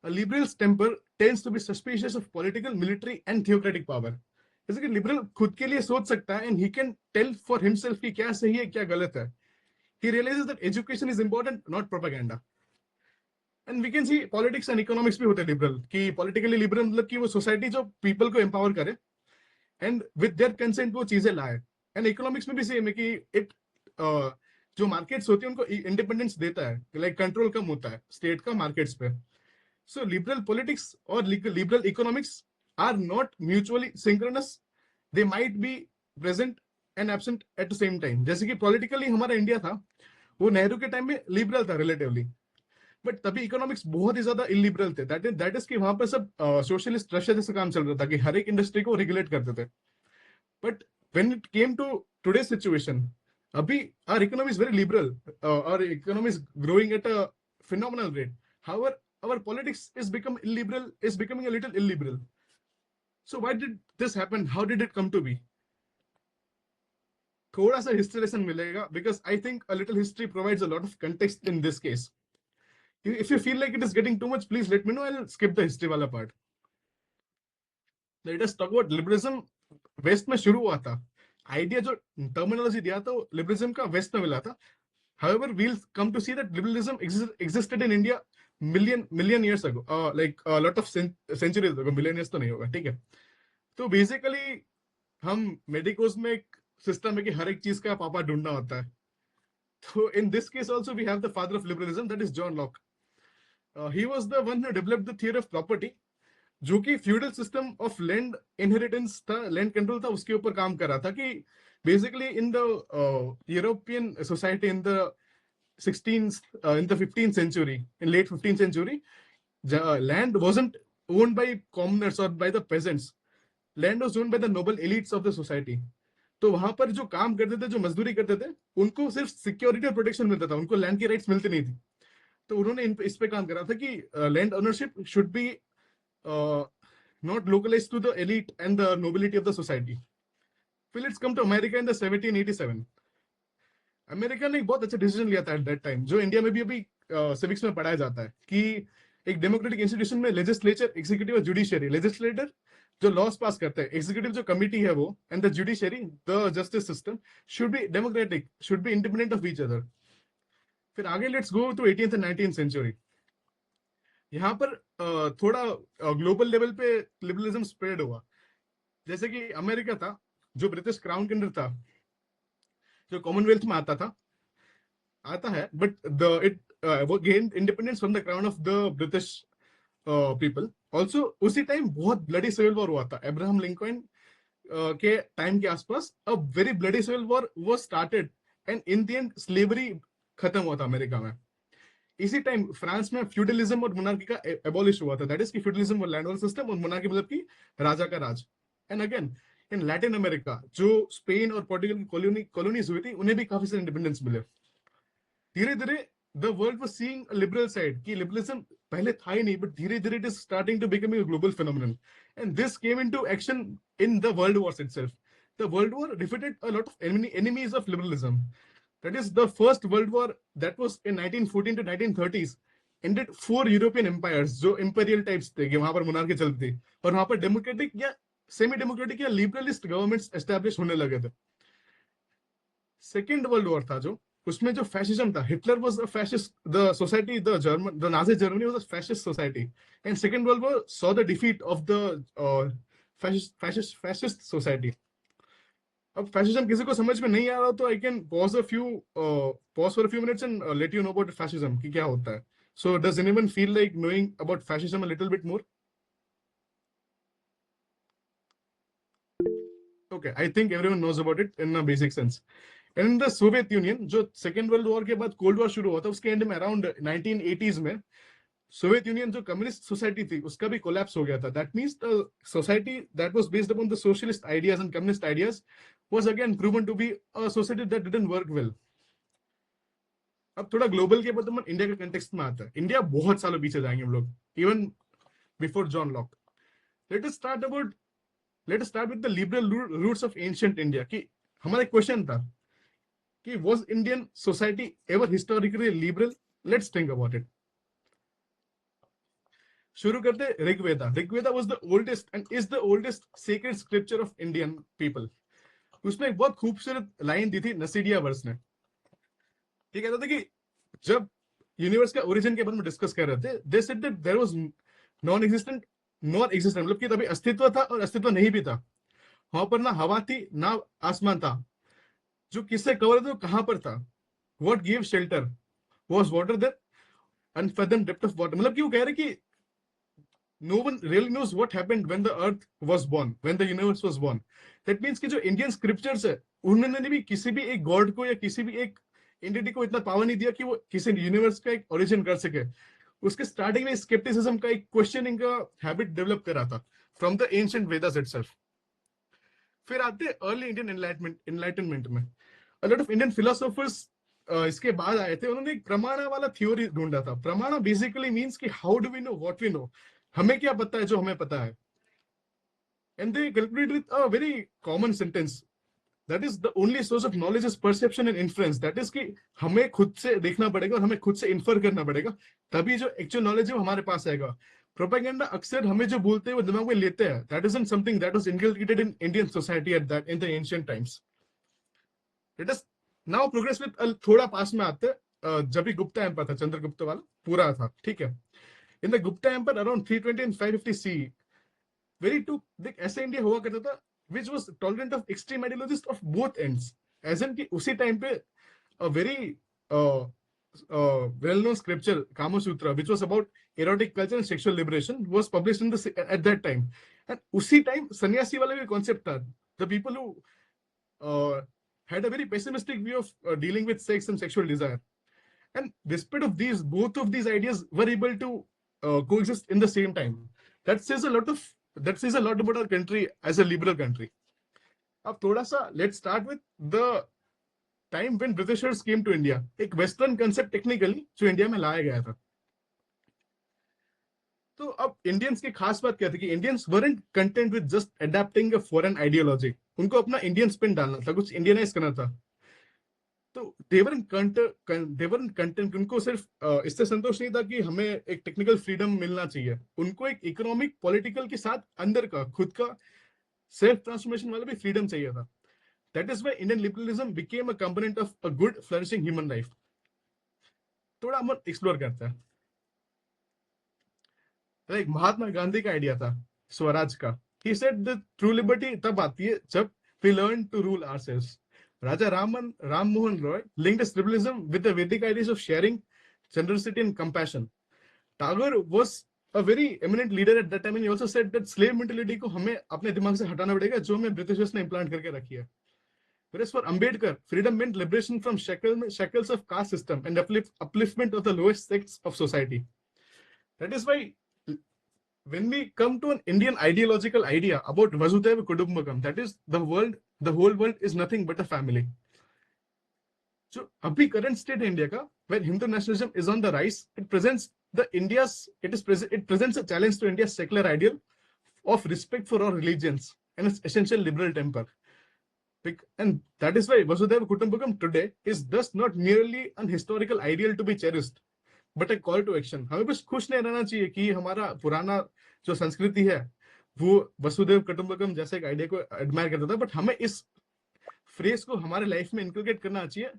A liberal's temper tends to be suspicious of political, military, and theocratic power. जैसे कि liberal खुद के लिए सोच सकता है, and he can tell for himself कि क्या सही है, क्या गलत है. He realizes that education is important, not propaganda. And we can see politics and economics भी होते हैं liberal. कि politically liberal मतलब कि वो society जो people को empower करे, and with their consent वो चीजें लाए. And economics में भी same है कि it जो markets होती है उनको independence देता है, like control कम होता है state का markets पे. So liberal politics or liberal economics are not mutually synchronous. They might be present and absent at the same time. जैसे कि politically हमारा इंडिया था, वो नेहरू के टाइम में liberal था relatively, बट तभी इकोनॉमिक्स बहुत ही ज्यादा इलिबरल थे. दैट इज कि वहां पर सब सोशलिस्ट रशिया जैसा काम चल रहा था कि हर एक इंडस्ट्री को रेगुलेट करते थे. But when it came to today situation, अभी our economy is very liberal, our economy is growing at a phenomenal rate. However, our politics is becoming a little illiberal. So why did this happen? How did it come to be? थोड़ा सा history lesson मिलेगा, because I think a little history provides a lot of context in this case. If you feel like it is getting too much, please let me know. I'll skip the history वाला part. Let us talk about liberalism. West में शुरू हुआ था. Idea जो terminology दिया था वो liberalism का वेस्ट में मिला था. However, we'll come to see that liberalism existed in India million years ago, like a lot of centuries ago. Million years तो नहीं होगा, ठीक है. तो बेसिकली हम मेडिकोस में एक सिस्टम है कि हर एक चीज का पापा ढूंढना होता है. तो in this case also we have the father of liberalism, that is John Locke. He was the one who developed the theory of property, जो कि feudal system of land inheritance था, लैंड कंट्रोल था, उसके ऊपर काम कर रहा था. कि basically in the European society in the 15th century, in late 15th century, land wasn't owned by commoners or by the peasants. Land was owned by the noble elites of the society. तो वहां पर जो काम करते थे, जो मजदूरी करते थे, उनको सिर्फ सिक्योरिटी और प्रोटेक्शन मिलता था, उनको लैंड की राइट्स मिलती नहीं थी. तो उन्होंने इस पे काम करा था कि land ownership should be not localized to the elite and the nobility of the society. Well, let's come to America in the 1787. America ने एक बहुत अच्छा डिसीजन लिया था एट दैट टाइम, जो इंडिया में भी अभी सिविक्स में पढ़ाया जाता है, कि एक डेमोक्रेटिक इंस्टीट्यूशन में लेजिस्लेचर, एग्जीक्यूटिव और जुडिशियरी. लेजिस्लेटर जो लॉस पास करते हैं, एग्जीक्यूटिव जो कमिटी है वो, and the judiciary, the justice system should be democratic, should be independent of each other. फिर आगे let's go to 18th and 19th century. यहाँ पर थोड़ा ग्लोबल लेवल पे लिबरलिज्म स्प्रेड हुआ। जैसे कि अमेरिका था, जो ब्रिटिश क्राउन के अंडर था, जो कॉमनवेल्थ में आता है, बट इट वो gained independence from the crown of the British people. Also उसी टाइम बहुत ब्लडी सिविल वॉर हुआ था, अब्राहम लिंकन के टाइम के आसपास। A very bloody civil war was started and in the end slavery खत्म हुआ था अमेरिका में। इसी टाइम फ्रांस में फ्यूडलिज्म और मोनार्की का एबॉलिश हुआ था, दैट इज कि फ्यूडलिज्म और लैंड सिस्टम, और मोनार्की मतलब कि राजा का राज। And again in Latin America, जो स्पेन और पोर्टुगल की कॉलोनीज हुई थी, उन्हें भी काफी सारे इंडिपेंडेंस मिले। धीरे धीरे the world was seeing a liberal side, कि लिबरलिज्म पहले था ही नहीं, बट धीरे धीरे it is starting to become a global phenomenon, and this came into action in the world wars itself. The world war defeated a lot of enemies of liberalism. That is the first world war, that was in 1914 to 1930s, ended 4 European empires जो imperial types थे, कि वहां पर monarchy चलती थी, और वहां पर democratic या semi democratic या liberalist governments establish होने लगे थे। Second world war था जो, उसमें जो fascism था, Hitler was a fascist, the society, the Nazi Germany was a fascist society, and second world war saw the defeat of the fascist society। अब fascism किसी को समझ में नहीं आ रहा तो I can pause for a few minutes and let you know about fascism कि क्या होता है। So does anyone feel like knowing about fascism a little bit more? Okay, I think everyone knows about it in a basic sense. In the Soviet Union, जो second world war के बाद cold war शुरू हुआ था, उसके and में around 1980s में Soviet Union जो कम्युनिस्ट सोसाइटी थी, उसका भी कोलैप्स हो गया था। That means the society that was based upon the socialist ideas and communist ideas was again proven to be a society that didn't work well. अब थोड़ा ग्लोबल के बाद हम इंडिया के कंटेक्स्ट में आता है। इंडिया बहुत सालों पीछे जाएंगे हम लोग, even before John Locke. Let us start with the liberal roots of ancient India. कि हमारा क्वेश्चन था कि was Indian society ever historically liberal? Let's think about it. शुरू करते Rigveda. Rigveda was the oldest and is the oldest sacred scripture of Indian people. उसमें एक बहुत खूबसूरत लाइन दी थी नसीडिया वर्स ने। ये कहता था कि जब यूनिवर्स का ओरिजिन के बारे में डिस्कस कर रहे थे, they said that there was non existent, मतलब कि तभी अस्तित्व था और अस्तित्व नहीं भी था। वहां पर ना हवा थी ना आसमान था। जो किससे कवर था, कहां पर था? What give shelter? Was water there? Unfathom depth of water. मतलब कि वो कह रहे कि no one really knows what happened when the earth was born, when the universe was born. That means कि जो इंडियन स्क्रिप्चर्स है, उन्होंने भी किसी भी एक गॉड को या किसी भी एक एंटिटी को इतना पावर नहीं दिया कि वो किसी यूनिवर्स का एक ओरिजिन कर सके। उसके स्टार्टिंग में स्केप्टिसिज्म का एक क्वेश्चनिंग का हैबिट डेवलप करा था from the ancient Vedas itself. फिर आते अर्ली इंडियन एनलाइटनमेंट में। A lot of Indian philosophers इसके बाद आए थे, उन्होंने एक प्रमाणा वाला थ्योरी ढूंढा था। प्रमाणा बेसिकली मीन्स कि how do we know what we know, हमें क्या पता है जो हमें पता है। And they calculate with a very common sentence, that is the only source of knowledge is perception and influence. That is कि हमें खुद से देखना पड़ेगा और हमें खुद से इन्फर करना पड़ेगा, तभी जो एक्चुअल नॉलेज है वो हमारे पास आएगा। प्रोपेगेंडा अक्सर हमें जो बोलते हैं वो दिमाग में लेते हैं। That isn't something that was inculcated in Indian society at that in the ancient times. Let us now progress with थोड़ा पास में आते हैं। जब भी गुप्ता एम्पायर था, चंद्रगुप्त वाला पूरा था, ठीक है। In the Gupta Empire around 320 and 550 CE, ऐसे इंडिया हुआ करता था which was tolerant of extreme ideologies of both ends. As in कि उसी टाइम पे a very well-known scripture, Kama Sutra, which was about erotic culture and sexual liberation, was published at that time. And उसी time सन्यासी वाला भी concept था. The people who had a very pessimistic view of dealing with sex and sexual desire. And despite of these, both of these ideas were able to coexist in the same time. That says a lot about our country as a liberal country. अब थोड़ा सा let's start with the time when Britishers came to India. एक Western concept technically जो India में लाया गया था। तो अब इंडियंस की खास बात क्या थी कि Indians weren't content with just adapting a foreign ideology. उनको अपना इंडियन स्पिन डालना था, कुछ इंडियनाइज करना था। तो देवर कंटेंट, उनको सिर्फ इससे संतोष नहीं था कि हमें एक टेक्निकल फ्रीडम मिलना चाहिए, उनको एक इकोनॉमिक पॉलिटिकल के साथ अंदर का खुद का सेल्फ ट्रांसफॉर्मेशन वाला भी फ्रीडम चाहिए था. That is why Indian liberalism became a component of a good flourishing human life. थोड़ा हम एक्सप्लोर करते हैं. लाइक महात्मा गांधी का आइडिया था स्वराज का. He said the true liberty तब आती है जब we learn to rule ourselves. Raja Ram Mohan Roy linked liberalism with the Vedic ideas of sharing, generosity, and compassion. Tagore was a very eminent leader at that time, and he also said that slave mentality को हमें अपने दिमाग से हटाना पड़ेगा जो हमें Britishers ने इम्प्लांट करके रखी है. Whereas for Ambedkar, freedom meant liberation from shackles of caste system and upliftment of the lowest sects of society. That is why when we come to an Indian ideological idea about Vasudhaiva Kudumbakam, that is the whole world is nothing but a family. So abhi current state India ka, where Hindu nationalism is on the rise, it presents a challenge to India's secular ideal of respect for all religions and its essential liberal temper. And that is why Vasudhaiva Kudumbakam today is thus not merely an historical ideal to be cherished, but a call to action. हमें बस खुश नहीं रहना चाहिए कि हमारा पुराना जो संस्कृति है वो वसुदेव कुटुंबकम जैसे एक आइडिया को एडमायर करता था, बट हमें इस फ्रेज को हमारे लाइफ में इनकलकेट करना चाहिए.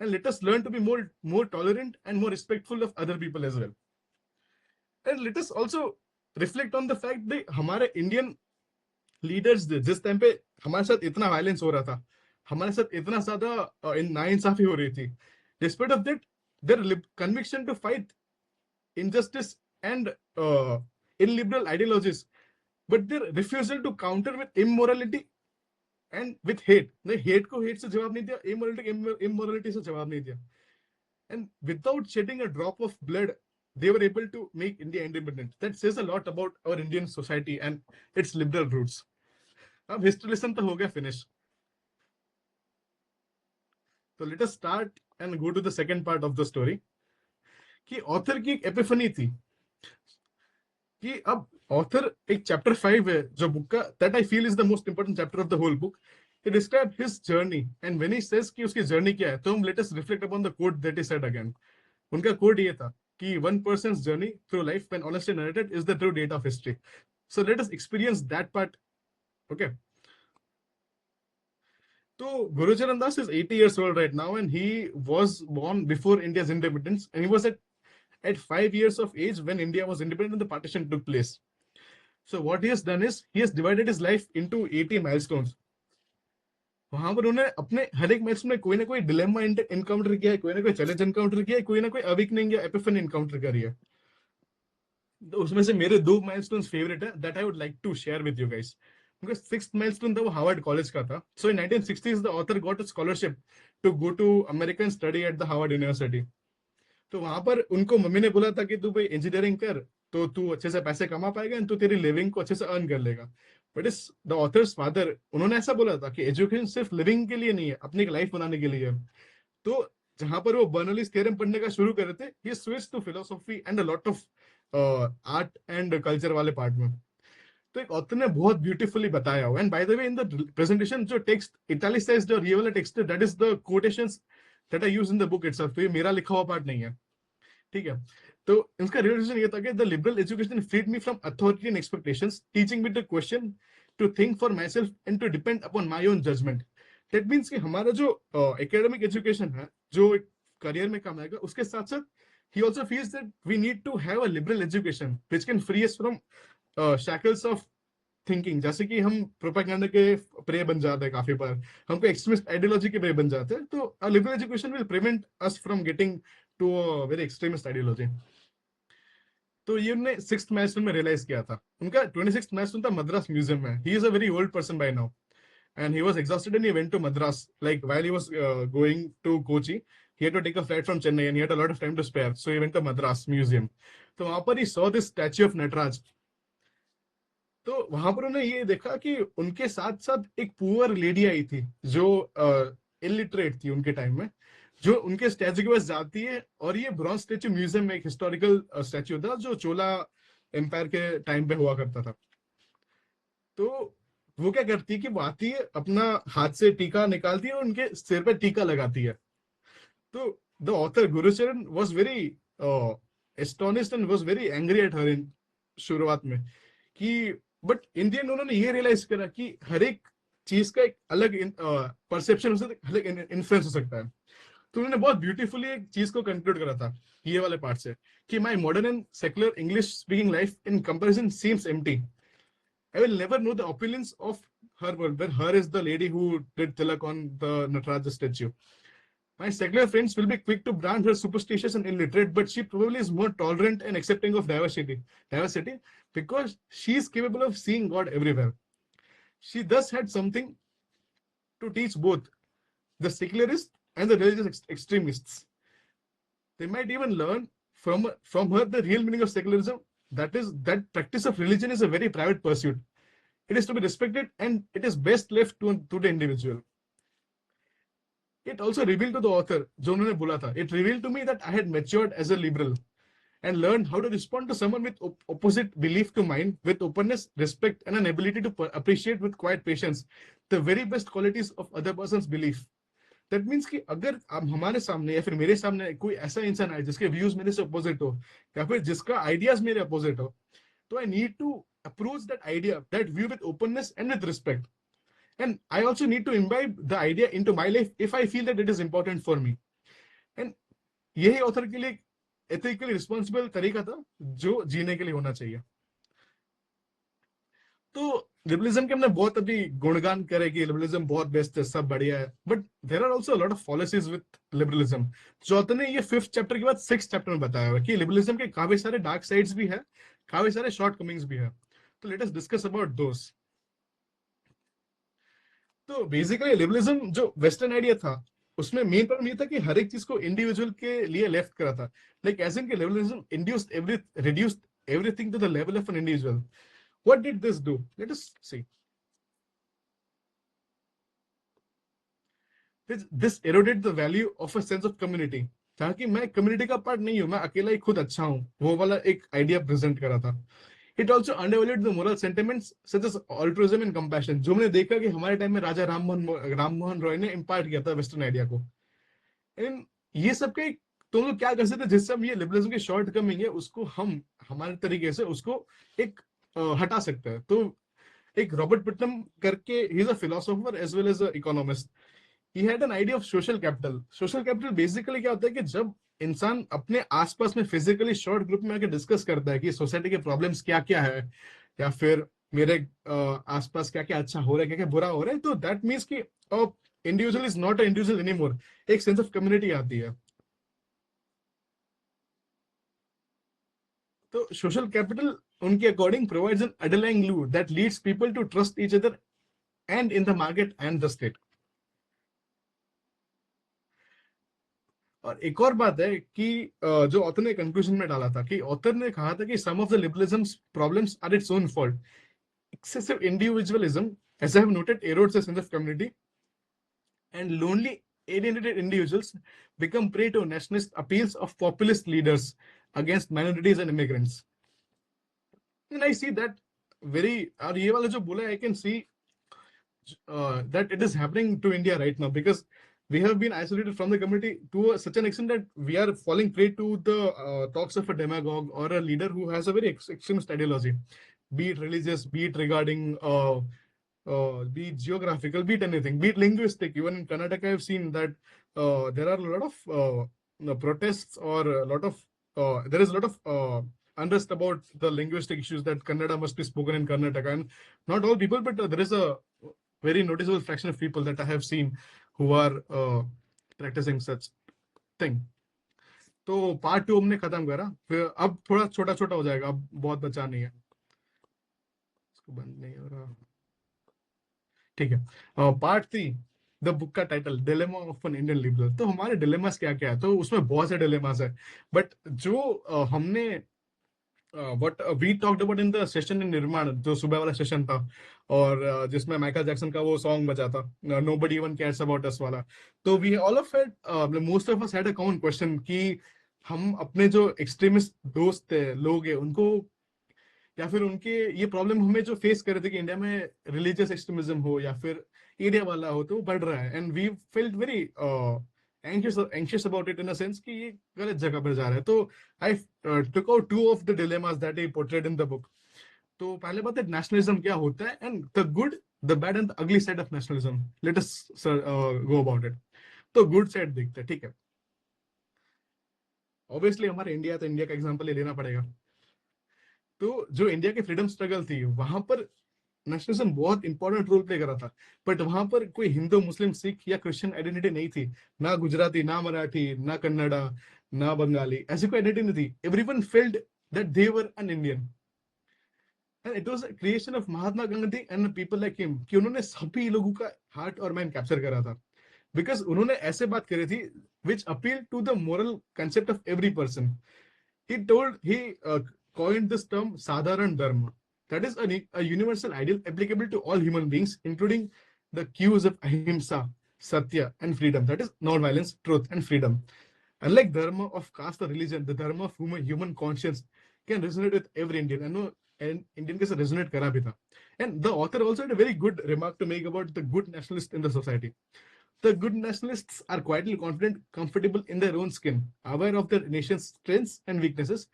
And let us learn to be more tolerant and more respectful of other people as well. And let us also reflect on the fact that हमारे इंडियन लीडर्स जिस time पे हमारे साथ इतना वायलेंस हो रहा था, हमारे साथ इतना ज्यादा नाइंसाफी हो रही थी, despite of that their conviction to fight injustice and illiberal ideologies, but their refusal to counter with immorality and with hate. They hate को hate से जवाब नहीं दिया, immorality से जवाब नहीं दिया. And without shedding a drop of blood, they were able to make India independent. That says a lot about our Indian society and its liberal roots. अब history lesson तो हो गया finish. So let us start and go to the second part of the story. कि author की एक Epiphany थी कि अब ऑथर एक चैप्टर 5 है जो बुक का, that I feel is the most important chapter of the whole book. He described his journey, and when he says कि उसकी जर्नी क्या है, तो हम let us reflect upon the quote that he said again. उनका coat ये था कि one person's journey through life when honestly narrated is the true data of history. So let us experience that part. Okay. So Guru Charan Das is 80 years old right now, and he was born before India's independence, and he was at 5 years of age when India was independent and the partition took place. So what he has done is he has divided his life into 80 milestones. वहां पर उन्होंने अपने हर एक match में कोई ना कोई dilemma encounter किया है, कोई ना कोई चैलेंज एनकाउंटर किया है, कोई ना कोई अवेकनिंग या एपिफनी एनकाउंटर करी है. तो उसमें से मेरे 2 माइलस्टोन्स फेवरेट है that I would like to share with you guys. उनका 6th माइलस्टोन था वो हार्वर्ड कॉलेज का था. So in 1960s the author got a scholarship to go to American study at the Harvard University. तो वहां पर उनको मम्मी ने बोला था कि तू भाई इंजीनियरिंग कर तो तू अच्छे से पैसे कमा पाएगा एंड तू तेरी लिविंग को अच्छे से अर्न कर लेगा. बट इस द ऑथर्स फादर उन्होंने ऐसा बोला था कि एजुकेशन सिर्फ लिविंग के लिए नहीं है, अपनी एक लाइफ बनाने के लिए है. तो जहां पर वो बर्नौलीज थ्योरम पढ़ने का शुरू कर रहे थे, he switch to philosophy and a lot of art and culture वाले पार्ट में. तो एक ऑथर ने बहुत ब्यूटीफुली बताया हुआ. And by the way in the presentation जो टेक्स्ट इटैलिसाइज्ड और ये वाला टेक्स्ट है, that is the quotations that I use in the book itself. तो ये मेरा लिखा हुआ पार्ट नहीं है, ठीक है. तो इसका रियलाइजेशन ये था कि the liberal education freed me from authority and expectations, teaching me the question to think for my self and to depend upon my own judgement. That means कि हमारा जो एकेडमिक एजुकेशन है जो एक करियर में काम आएगा, उसके साथ साथ he also feels that we need to have a liberal education which can free us from shackles of thinking. जैसे कि हम प्रोपेगेंडा के प्रे बन जाते हैं काफी बार, हमको एक्सट्रीमिस्ट आइडियोलॉजी के प्रे बन जाते हैं. तो a liberal education will prevent us from getting to a very extremist ideology. तो ये उन्होंने 6th milestone में रियलाइज किया था. उनका 26th milestone था मद्रास म्यूजियम में. He is a very old person by now and he was exhausted and he went to Madras. Like while he was going to Kochi, he had to take a flight from Chennai and he had a lot of time to spare, so he went to Madras Museum. तो वहां पर he saw this statue of Nataraj. तो वहां पर उन्होंने ये देखा कि उनके साथ साथ एक पुअर लेडी आई थी जो इलिटरेट थी उनके टाइम में, जो उनके स्टैचू के पास जाती है. और ये ब्रॉन्ज स्टैचू म्यूजियम में एक हिस्टोरिकल स्टैचू था जो चोला एम्पायर के टाइम पे हुआ करता था. तो वो क्या करती है कि वो आती है, अपना हाथ से टीका निकालती है और उनके सिर पे टीका लगाती है. So the author Gurucharan was very astonished and was very angry at her in शुरुआत में कि बट इन द एंड उन्होंने ये रियलाइज करा कि हर एक चीज का एक अलग परसेप्शन हो सकता है, अलग इन्फ्लुएंस हो सकता है. तो उन्होंने बहुत ब्यूटीफुली एक चीज को कंक्लूड करा था ये वाले पार्ट से कि my modern and secular English speaking life in comparison seems empty. I will never know the opulence of her world, where her is the lady who did tilak on the Nataraja statue. My secular friends will be quick to brand her superstitious and illiterate, but she probably is more tolerant and accepting of diversity because she is capable of seeing God everywhere. She thus had something to teach both the secularists and the religious extremists. They might even learn from her the real meaning of secularism. That is, that practice of religion is a very private pursuit. It is to be respected and it is best left to the individual. It also revealed to the author, जो उन्होंने बोला था, it revealed to me that I had matured as a liberal and learned how to respond to someone with opposite belief to mine with openness, respect, and an ability to appreciate with quiet patience the very best qualities of other person's belief. That means कि अगर आप हमारे सामने या फिर मेरे सामने कोई ऐसा इंसान है जिसके व्यूज मेरे से अपोजिट हो या फिर जिसका आइडियाज मेरे अपोजिट हो, तो I need to approach that idea, that view with openness and with respect. And I also need to imbibe the idea into my life if I feel that it is important for me. And यही author के लिए ethically responsible तरीका था जो जीने के लिए होना चाहिए. तो लिबरलिज्म के हमने बहुत अभी गुणगान करे कि लिबरलिज्म बहुत बेस्ट है, सब बढ़िया है, but there are also lot of fallacies with liberalism. जो ऑथर ने ये 5th चैप्टर के बाद 6th चैप्टर में बताया हुआ कि लिबरलिज्म के काफी सारे डार्क साइड्स भी है, काफी सारे शॉर्ट कमिंग्स भी है. तो let us discuss about those. तो बेसिकली लिबरलिज्म जो वेस्टर्न आइडिया था उसमें मेन प्रॉब्लम ये था कि हर एक चीज को इंडिविजुअल के लिए लेफ्ट करा था. लाइक एज इन कि liberalism reduced everything to the level of an individual. What did this do? Let us see. This eroded the value of a sense of community. ताकि मैं कम्युनिटी का part नहीं हूं, मैं अकेला ही खुद अच्छा हूं, वो वाला एक आइडिया प्रेजेंट करा था. It also undervalued the moral sentiments such as altruism and compassion, जो हमने देखा कि हमारे टाइम में राजा राममोहन रॉय ने इम्पार्ट किया था वेस्टर्न आइडिया को. एंड ये सब के तुम लोग क्या कर सकते जिससे हम ये लिबरलिज्म के शॉर्ट कमिंग है उसको हम हमारे तरीके से उसको एक हटा सकते हैं. तो एक रॉबर्ट पुटनम करके, he is a philosopher as well as an economist. He had an idea of social capital. Social capital basically क्या होता है कि जब इंसान अपने आसपास में फिजिकली शॉर्ट ग्रुप में आके डिस्कस करता है कि सोसाइटी के प्रॉब्लम्स क्या क्या है या फिर मेरे आसपास क्या क्या अच्छा हो रहा है, क्या क्या बुरा हो रहा है, तो दैट मीन्स कि individual is not a individual anymore. एक सेंस ऑफ कम्युनिटी आती है. तो सोशल कैपिटल उनके according provides N underlying glue that leads people to trust each other and in the market and the state. और एक और बात है कि जो ऑथर ने कंक्लूजन में डाला था कि ऑथर ने कहा था कि some of the liberalism's problems are its own fault. Excessive individualism, as I have noted, erodes a sense of community, and lonely, alienated individuals become prey to nationalist appeals of populist leaders against minorities and immigrants. And I see that very, और ये वाला जो बोला, I can see that it is happening to India right now because we have been isolated from the community to such an extent that we are falling prey to the talks of a demagogue or a leader who has a very extremist ideology, be it religious, be it regarding be it geographical, be it anything, be it linguistic. Even in Karnataka, I've seen that there are a lot of protests or a lot of there is a lot of unrest about the linguistic issues that Kannada must be spoken in Karnataka, and not all people, but there is a very noticeable fraction of people that I have seen who are practicing such thing. तो part 2 हमने खत्म करा, फिर अब थोड़ा छोटा छोटा हो जाएगा, अब बहुत बचा नहीं है, इसको बंद नहीं हो रहा. ठीक है. पार्ट 3, द बुक का title dilemma of an Indian liberal. तो हमारे डिलेमास क्या क्या है, तो उसमें बहुत से डिलेमास है, बट जो हमने what we talked about in the session in निर्माण, जो सुबह वाला सेशन था और जिसमें माइकल जैक्सन का वो सॉन्ग बजा था, nobody even cares about us वाला. तो we all of it, most of us had a common question कि हम अपने जो एक्सट्रीमिस्ट दोस्त है, लोग हैं, उनको या फिर उनके ये प्रॉब्लम हमें जो फेस कर रहे थे कि इंडिया में रिलीजियस एक्सट्रीमिज्म हो या फिर एरिया वाला हो तो बढ़ रहा है, and we felt very anxious about it in a sense कि ये गलत जगह पर जा रहा है. तो I took out two of the dilemmas that he portrayed in the book. तो पहले बात है nationalism क्या होता है and the good, the bad and the ugly side of nationalism. Let us go about it. तो good side देखते हैं, ठीक है. Obviously हमारे इंडिया तो इंडिया का एग्जांपल ही लेना पड़ेगा. तो जो इंडिया की फ्रीडम स्ट्रगल थी वहां पर नेशनलिज्म बहुत इंपॉर्टेंट रोल प्ले कर रहा था, बट वहां पर कोई हिंदू मुस्लिम सिख या क्रिश्चियन आइडेंटिटी नहीं थी. ना गुजराती, ना मराठी, ना कन्नड़ा, ना बंगाली, ऐसी कोई आइडेंटिटी नहीं थी. Everyone failed that they were an Indian and it was a creation of Mahatma Gandhi and people like him कि उन्होंने सभी लोगों का हार्ट और माइंड कैप्चर करा था, बिकॉज उन्होंने ऐसे बात करी थी which appeal to the moral concept of every person. he coined this term Sadharan Dharma. That is a universal ideal applicable to all human beings, including the cues of ahimsa, satya, and freedom. That is non-violence, truth, and freedom. Unlike dharma of caste or religion, the dharma of human conscience can resonate with every Indian. I know an Indian can resonate kara bhi tha. And the author also had a very good remark to make about the good nationalists in the society. The good nationalists are quietly confident, comfortable in their own skin, aware of their nation's strengths and weaknesses.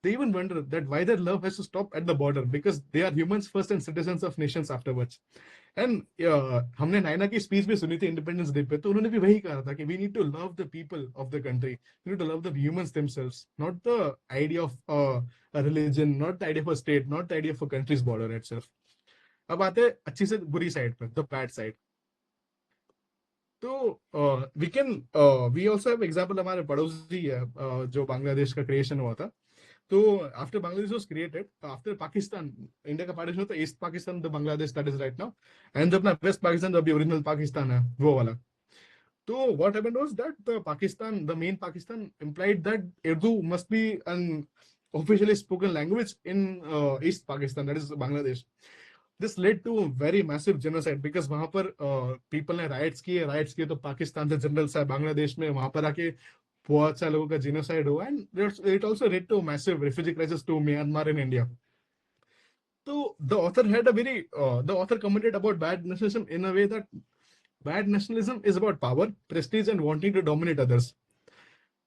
They even wonder that why their love has to stop at the border, because they are humans first and citizens of nations afterwards. And हमने नायना की speech भी सुनी थी independence day पे, तो उन्होंने भी वही कहा था कि we need to love the people of the country, we need to love the humans themselves, not the idea of a religion, not the idea of a state, not the idea of a country's border itself. अब आते हैं अच्छी से बुरी side पर, the bad side. तो we also have example हमारे पड़ोसी है जो बांग्लादेश का क्रिएशन हुआ था. So after Bangladesh was created, after Pakistan, India का partition होता है East Pakistan, the Bangladesh that is right now, and अपना West Pakistan जो अभी original Pakistan है वो वाला. So what happened was that the main Pakistan implied that Urdu must be an officially spoken language in East Pakistan, that is Bangladesh. This led to very massive genocide because वहाँ पर people ने riots किए तो पाकिस्तान से general साहब बांग्लादेश में वहाँ पर आके बहुत सारे लोगों का genocide हुआ, and it also led to massive refugee crisis to Myanmar and India. So the author commented about bad nationalism in a way that bad nationalism is about power, prestige, and wanting to dominate others.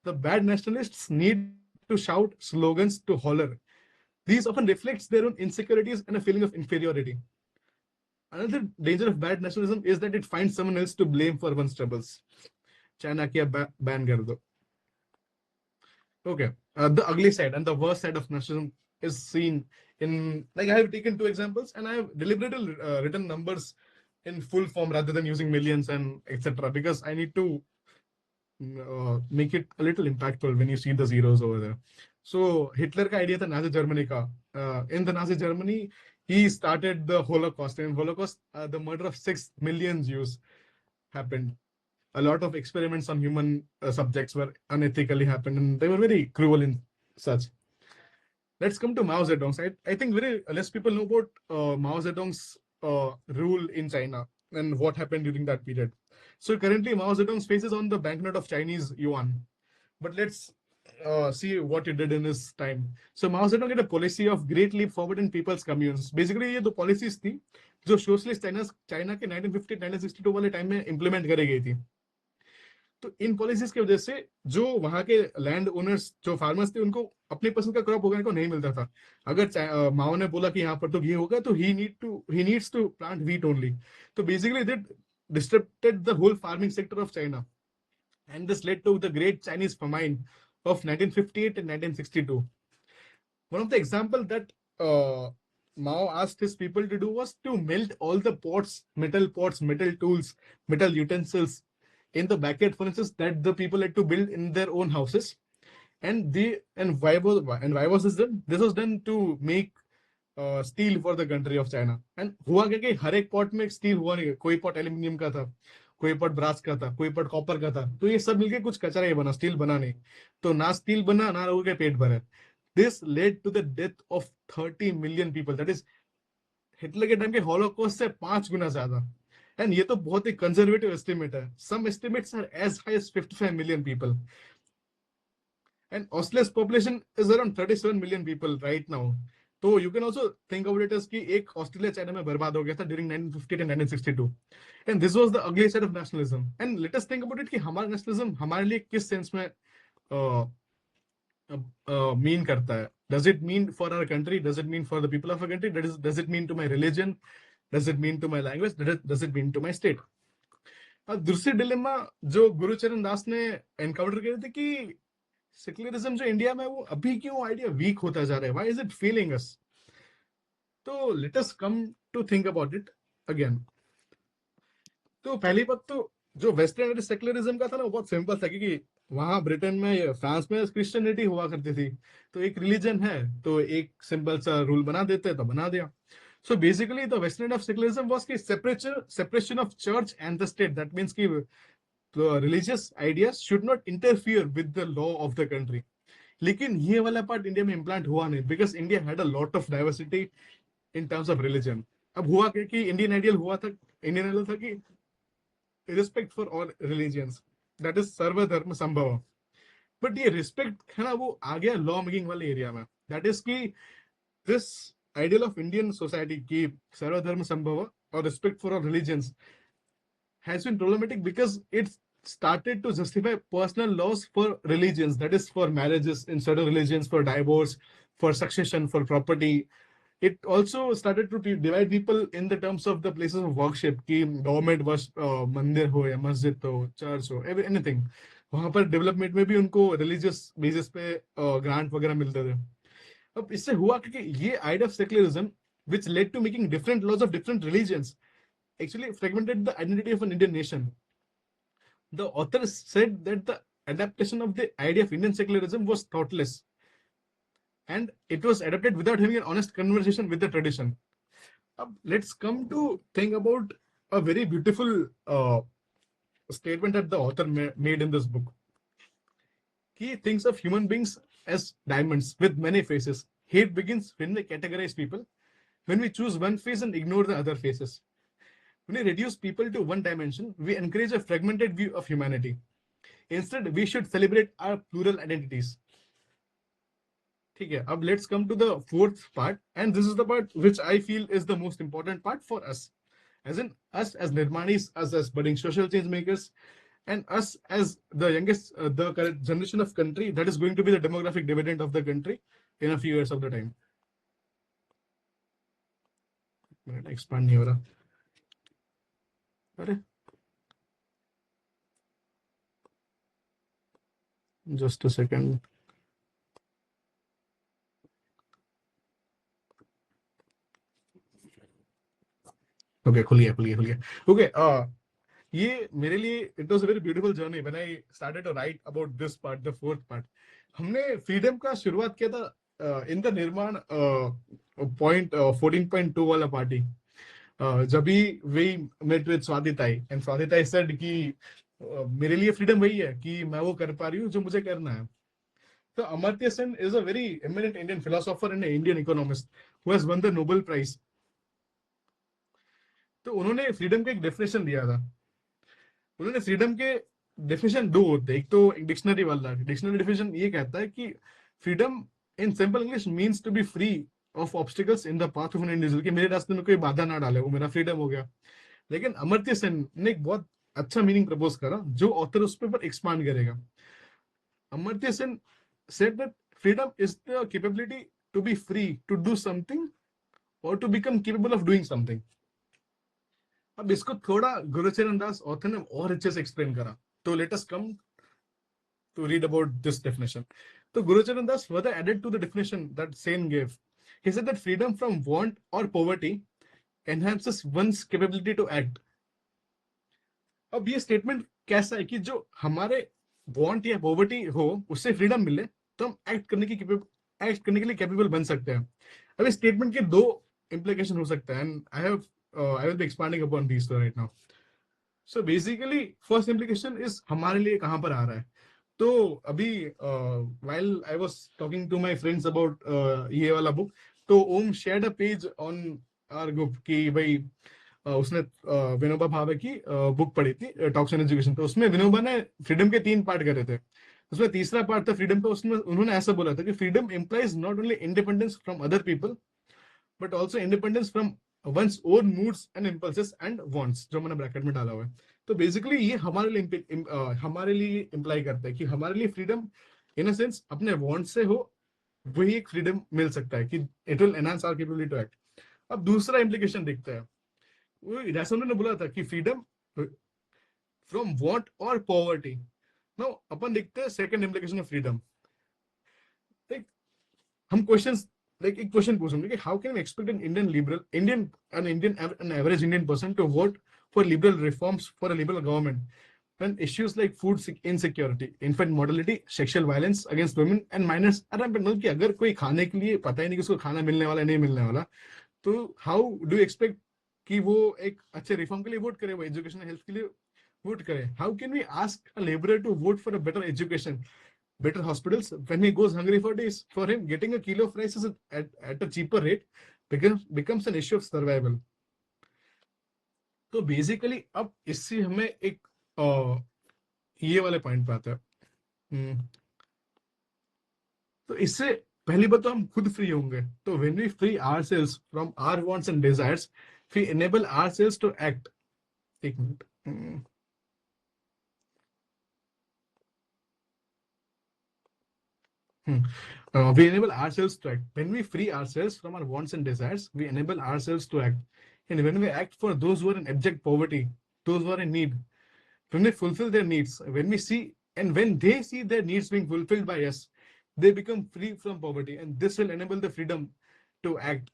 The bad nationalists need to shout slogans to holler. These often reflects their own insecurities and a feeling of inferiority. Another danger of bad nationalism is that it finds someone else to blame for one's troubles. China किया ban कर दो. Okay, the ugly side and the worst side of nationalism is seen in, like, I have taken two examples and I have deliberately written numbers in full form rather than using millions and etc. because I need to make it a little impactful when you see the zeros over there. So Hitler का idea था Nazi Germany का. In the Nazi Germany, he started the Holocaust. And in Holocaust, the murder of 6 million Jews happened. A lot of experiments on human subjects were unethically happened, and they were very cruel in such. Let's come to Mao Zedong. I think very less people know about Mao Zedong's rule in China and what happened during that period. So currently Mao Zedong's face is on the banknote of Chinese yuan. But let's see what he did in his time. So Mao Zedong had a policy of great leap forward in people's communes. Basically ये दो policies थी जो socialist China के 1950-1962 वाले time में implement करी गई थी. तो इन पॉलिसीज की वजह से जो वहां के लैंड ओनर्स, जो फार्मर्स थे, उनको अपनी पसंद का क्रॉप उगाने को नहीं मिलता था. अगर माओ ने बोला कि यहाँ पर तो घी होगा तो he needs to plant wheat only. So basically they disrupted the whole farming sector of China, and this led to the Great Chinese Famine of 1958 and 1962. One of the examples that Mao asked his people to do was to melt all the pots, metal tools, metal utensils in the backyard furnaces that the people had to build in their own houses. And why was this done? This was done to make steel for the country of China. And हुआ क्या कि हर एक pot में steel हुआ नहीं, कोई pot aluminium का था, कोई pot brass का था, कोई pot copper का था. तो ये सब मिलके कुछ कचरा ही बना, steel बना नहीं. तो ना steel बना, ना लोगों के पेट भरे. This led to the death of 30 million people. That is, Hitler के टाइम के Holocaust से 5 गुना ज्यादा. And ये तो बहुत ही conservative estimate है. Some estimates are as high as 55 million people. And Australia's population is around 37 million people right now. तो you can also think about it as कि एक ऑस्ट्रेलिया चाइना में बर्बाद हो गया था during 1950 and 1962, and this was the ugly side of nationalism. And let us think about it कि हमारा नेशनलिज्म हमारे लिए किस सेंस में मीन करता है. Does it mean for our country? Does it mean for the people of a country? Does it mean to my religion? Does it mean to my language? Does it mean to my state? अब दूसरी dilemma जो गुरुचरण दास ने encounter करे थे कि secularism जो India में वो अभी क्यों आइडिया वीक होता जा रहा है, why is it failing us. तो let us come to think about it again. तो पहली बात तो जो वेस्टर्न सेक्युलरिज्म का था ना वो बहुत सिंपल था, क्योंकि वहां ब्रिटेन में फ्रांस में क्रिश्चियनिटी हुआ करती थी, तो एक रिलीजन है तो एक सिंपल सा रूल बना देते तो बना दिया. So basically the western end of secularism was ki separation of church and the state. That means ki the religious ideas should not interfere with the law of the country. लेकिन ये वाला part India में implant हुआ नहीं, because India had a lot of diversity in terms of religion. अब हुआ क्या कि इंडियन आइडियल था कि respect for all religions, that is सर्वधर्म संभव. बट ये रिस्पेक्ट है ना वो आ गया लॉ मेकिंग वाले एरिया में. दैट इज कि this ideal of Indian society ki sarvadharma sambhava or respect for all religions has been problematic because it started to justify personal laws for religions, that is for marriages in certain religions, for divorce, for succession, for property. It also started to divide people in the terms of the places of worship ki government was mandir ho ya masjid ho church ho anything, वहां पर development में भी उनको religious basis पे grant वगैरह मिलते थे. अब इससे हुआ कि ये idea of secularism which led to making different laws of different religions actually fragmented the identity of an Indian nation. The author said that the adaptation of the idea of Indian secularism was thoughtless and it was adapted without having an honest conversation with the tradition. Let's come to think about a very beautiful statement that the author made in this book. He thinks of human beings as diamonds with many faces. Hate begins when we categorize people, when we choose one face and ignore the other faces. When we reduce people to one dimension, we encourage a fragmented view of humanity. Instead, we should celebrate our plural identities. Okay, now let's come to the fourth part, and this is the part which I feel is the most important part for us. As in, us as Nirmanis, us as budding social change makers, and us as the youngest, the current generation of country that is going to be the demographic dividend of the country in a few years of the time. Expand नहीं हो रहा. अरे just a second. Okay, खुल गया. Okay, ये मेरे लिए it was a very beautiful journey when I started to write about this part, the fourth part. हमने फ्रीडम का शुरुआत किया था इन द निर्माण पॉइंट 14.2 वाला पार्टी. जब भी वी मेट विद स्वादिताई एंड स्वादिताई सेड कि मेरे लिए फ्रीडम वही है कि मैं वो कर पा रही हूँ जो मुझे करना है. तो Amartya Sen is a very eminent Indian philosopher and Indian economist who has won the Nobel prize. तो उन्होंने फ्रीडम का एक डेफिनेशन दिया था. उन्होंने फ्रीडम के डेफिनेशन दो होते हैं. एक तो एक डिक्शनरी वाला डिक्शनरी डेफिनेशन ये कहता है कि freedom in simple English means to be free of obstacles in the path of an individual, कि मेरे रास्ते में कोई बाधा ना डाले, वो मेरा फ्रीडम हो गया. लेकिन अमर्त्य सेन ने एक बहुत अच्छा मीनिंग प्रपोज करा जो ऑथर उस पर एक्सपांड करेगा. Amartya Sen said that freedom is the capability to be free to do something or to become capable of doing something. अब इसको थोड़ा गुरुचरण दास ऑथर ने और अच्छे से एक्सप्लेन करा. तो let us come to read about this definition. तो गुरुचरण दास further added to the definition that Sen gave. He said that freedom from want or poverty enhances one's capability to act. अब ये statement कैसा है कि जो हमारे वांट या poverty हो उससे फ्रीडम मिले तो हम एक्ट करने के लिए कैपेबल बन सकते हैं. अब इस स्टेटमेंट के दो इंप्लीकेशन हो सकते हैं and I will be expanding upon these right now. So basically, first implication is हमारे लिए कहाँ पर आ रहा है. तो अभी while I was talking to my friends about ये वाला book, तो ओम shared a page on our group कि भाई उसने विनोबा भावे की बुक पढ़ी थी टॉक्स ऑन एजुकेशन. तो उसमें विनोबा ने फ्रीडम के 3 पार्ट करे थे. उसमें तीसरा पार्ट था फ्रीडम का. उसमें उन्होंने ऐसा बोला था कि freedom implies not only independence from other people but also independence from one's own moods and impulses and wants, जो मैंने ब्रैकेट में डाला हुआ है. तो बेसिकली ये हमारे लिए इम्प्लाई करता है कि हमारे लिए फ्रीडम इन अ सेंस अपने वांट से हो, वही एक फ्रीडम मिल सकता है कि it will enhance our capability to act. अब दूसरा इम्प्लीकेशन देखते हैं. वो रैसमन ने बोला था कि फ्रीडम फ्रॉम वांट और पॉवर्टी. नाउ अपन देखते हैं सेकंड इम्प्लीकेशन ऑफ फ्रीडम. हम क्वेश्चंस like एक क्वेश्चन पूछूंगे कि how can we expect an average Indian person to vote for liberal reforms for a liberal government when issues like food insecurity, infant mortality, sexual violence against women and minors are मतलब कि अगर कोई खाने के लिए पता ही नहीं कि उसको खाना मिलने वाला नहीं मिलने वाला, तो हाउ डू एक्सपेक्ट कि वो एक अच्छे रिफॉर्म के लिए वोट करे, वो एजुकेशन हेल्थ के लिए वोट करे? How can we ask a labourer to vote for a better education, better hospitals when he goes hungry for days? For him, getting a kilo of rice is at a cheaper rate becomes an issue of survival. तो basically अब इससे हमें एक ये वाले point पे आता है. तो इससे पहली बात तो हम खुद फ्री होंगे. तो when we free ourselves from our wants and desires, we enable ourselves to act. एक minute. We enable ourselves to act. When we free ourselves from our wants and desires, we enable ourselves to act. And when we act for those who are in abject poverty, those who are in need, when we fulfill their needs, when they see their needs being fulfilled by us, they become free from poverty, and this will enable the freedom to act.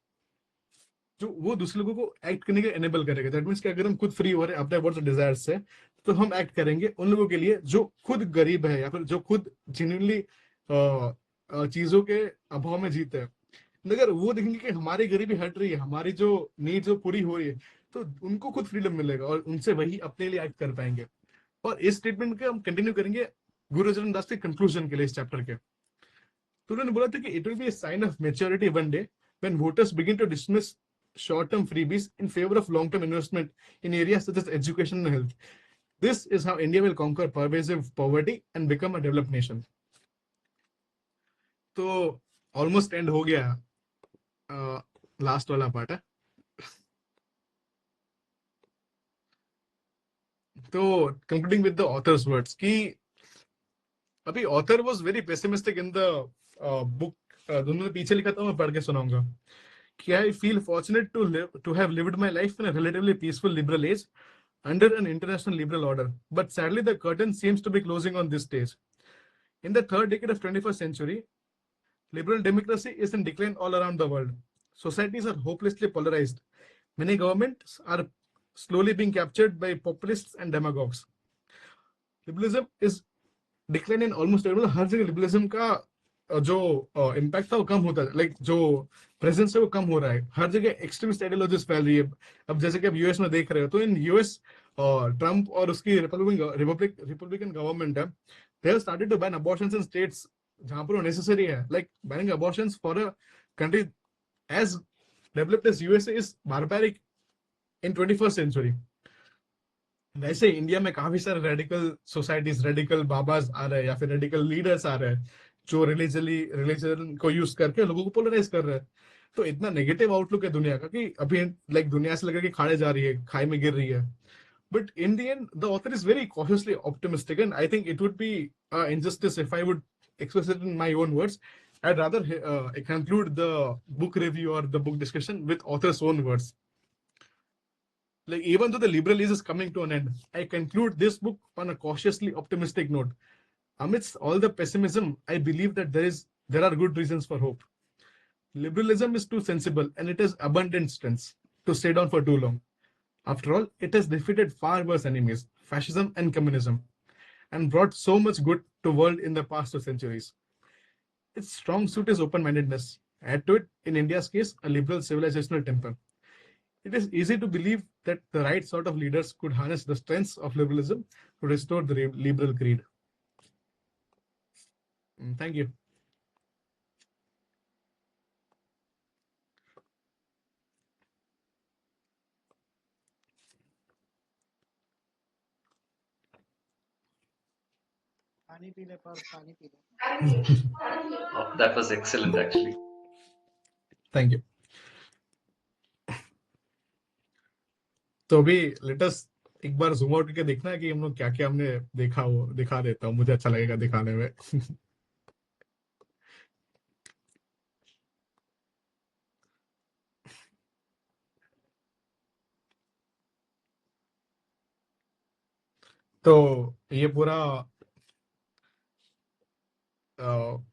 जो वो दूसरे लोगों को act करने के enable करेगा. That means कि अगर हम खुद फ्री हो रहे हैं अपने वॉन्ट्स और डिजायर्स से, तो हम एक्ट करेंगे उन लोगों के लिए जो खुद गरीब है या फिर जो खुद जेन्युइनली चीजों के अभाव में जीते हैं. अगर वो देखेंगे कि हमारी गरीबी हट रही है, हमारी जो नीड जो पूरी हो रही है, तो उनको खुद फ्रीडम मिलेगा और उनसे वही अपने लिए एक्ट कर पाएंगे. और इस स्टेटमेंट के हम कंटिन्यू करेंगे गुरुचरण दास के कंक्लूजन के लिए इस चैप्टर के. तो उन्होंने बोला था कि it will be a sign of maturity one day when voters begin to dismiss short-term freebies in favor of long-term investment in areas such as education and health. This is how India will conquer pervasive poverty and become a developed nation. तो almost and हो गया, last वाला part है. तो concluding with the author's words कि अभी author was very pessimistic in the book. दोनों ने पीछे लिखा था, मैं पढ़ के सुनाऊंगा कि I feel fortunate to have lived my life in a relatively peaceful liberal age under an international liberal order, but sadly the curtain seems to be closing on this stage. In the third decade of 21st century, liberal democracy is in decline all around the world. Societies are hopelessly polarized. Many governments are slowly being captured by populists and demagogues. Liberalism is declining in almost everywhere. हर जगह liberalism का जो impact था वो कम होता है, like जो presence है वो कम हो रहा है. हर जगह एक्सट्रीमिस्ट आइडियोलॉजीज फैल रही है. अब जैसे कि आप यूएस में देख रहे हो, तो इन यूएस ट्रम्प और उसकी रिपब्लिकन गवर्नमेंट है, they have started to ban abortions in states जहां पर वो नेसेसरी है. Like banning abortions for a country as developed as USA is barbaric in 21st century. वैसे इंडिया में काफी सारे रेडिकल सोसाइटीज, रेडिकल बाबाज आ रहे हैं या फिर रेडिकल लीडर्स आ रहे हैं जो रिलीजन को यूज करके लोगों को पोलराइज कर रहे हैं. तो इतना नेगेटिव आउटलुक है दुनिया का कि अभी लाइक दुनिया से लगा कि खाने जा रही है, खाई में गिर रही है. But in the end the author is very cautiously optimistic, and I think it would be injustice if I would express it in my own words. I'd rather conclude the book review or the book discussion with author's own words. Like, even though the liberal age is coming to an end, I conclude this book on a cautiously optimistic note. Amidst all the pessimism, I believe that there are good reasons for hope. Liberalism is too sensible and it has abundant strengths to stay down for too long. After all, it has defeated far worse enemies, fascism and communism, and brought so much good to the world in the past 2 centuries. Its strong suit is open-mindedness. Add to it, in India's case, a liberal civilizational temper. It is easy to believe that the right sort of leaders could harness the strengths of liberalism to restore the liberal creed. Thank you. पानी P ले पर पानी P ले. That was excellent, actually. Thank you. तो अभी let us एक बार zoom out करके देखना है कि हम लोग क्या क्या हमने देखा, वो दिखा देता हूँ, मुझे अच्छा लगेगा दिखाने में। तो ये पूरा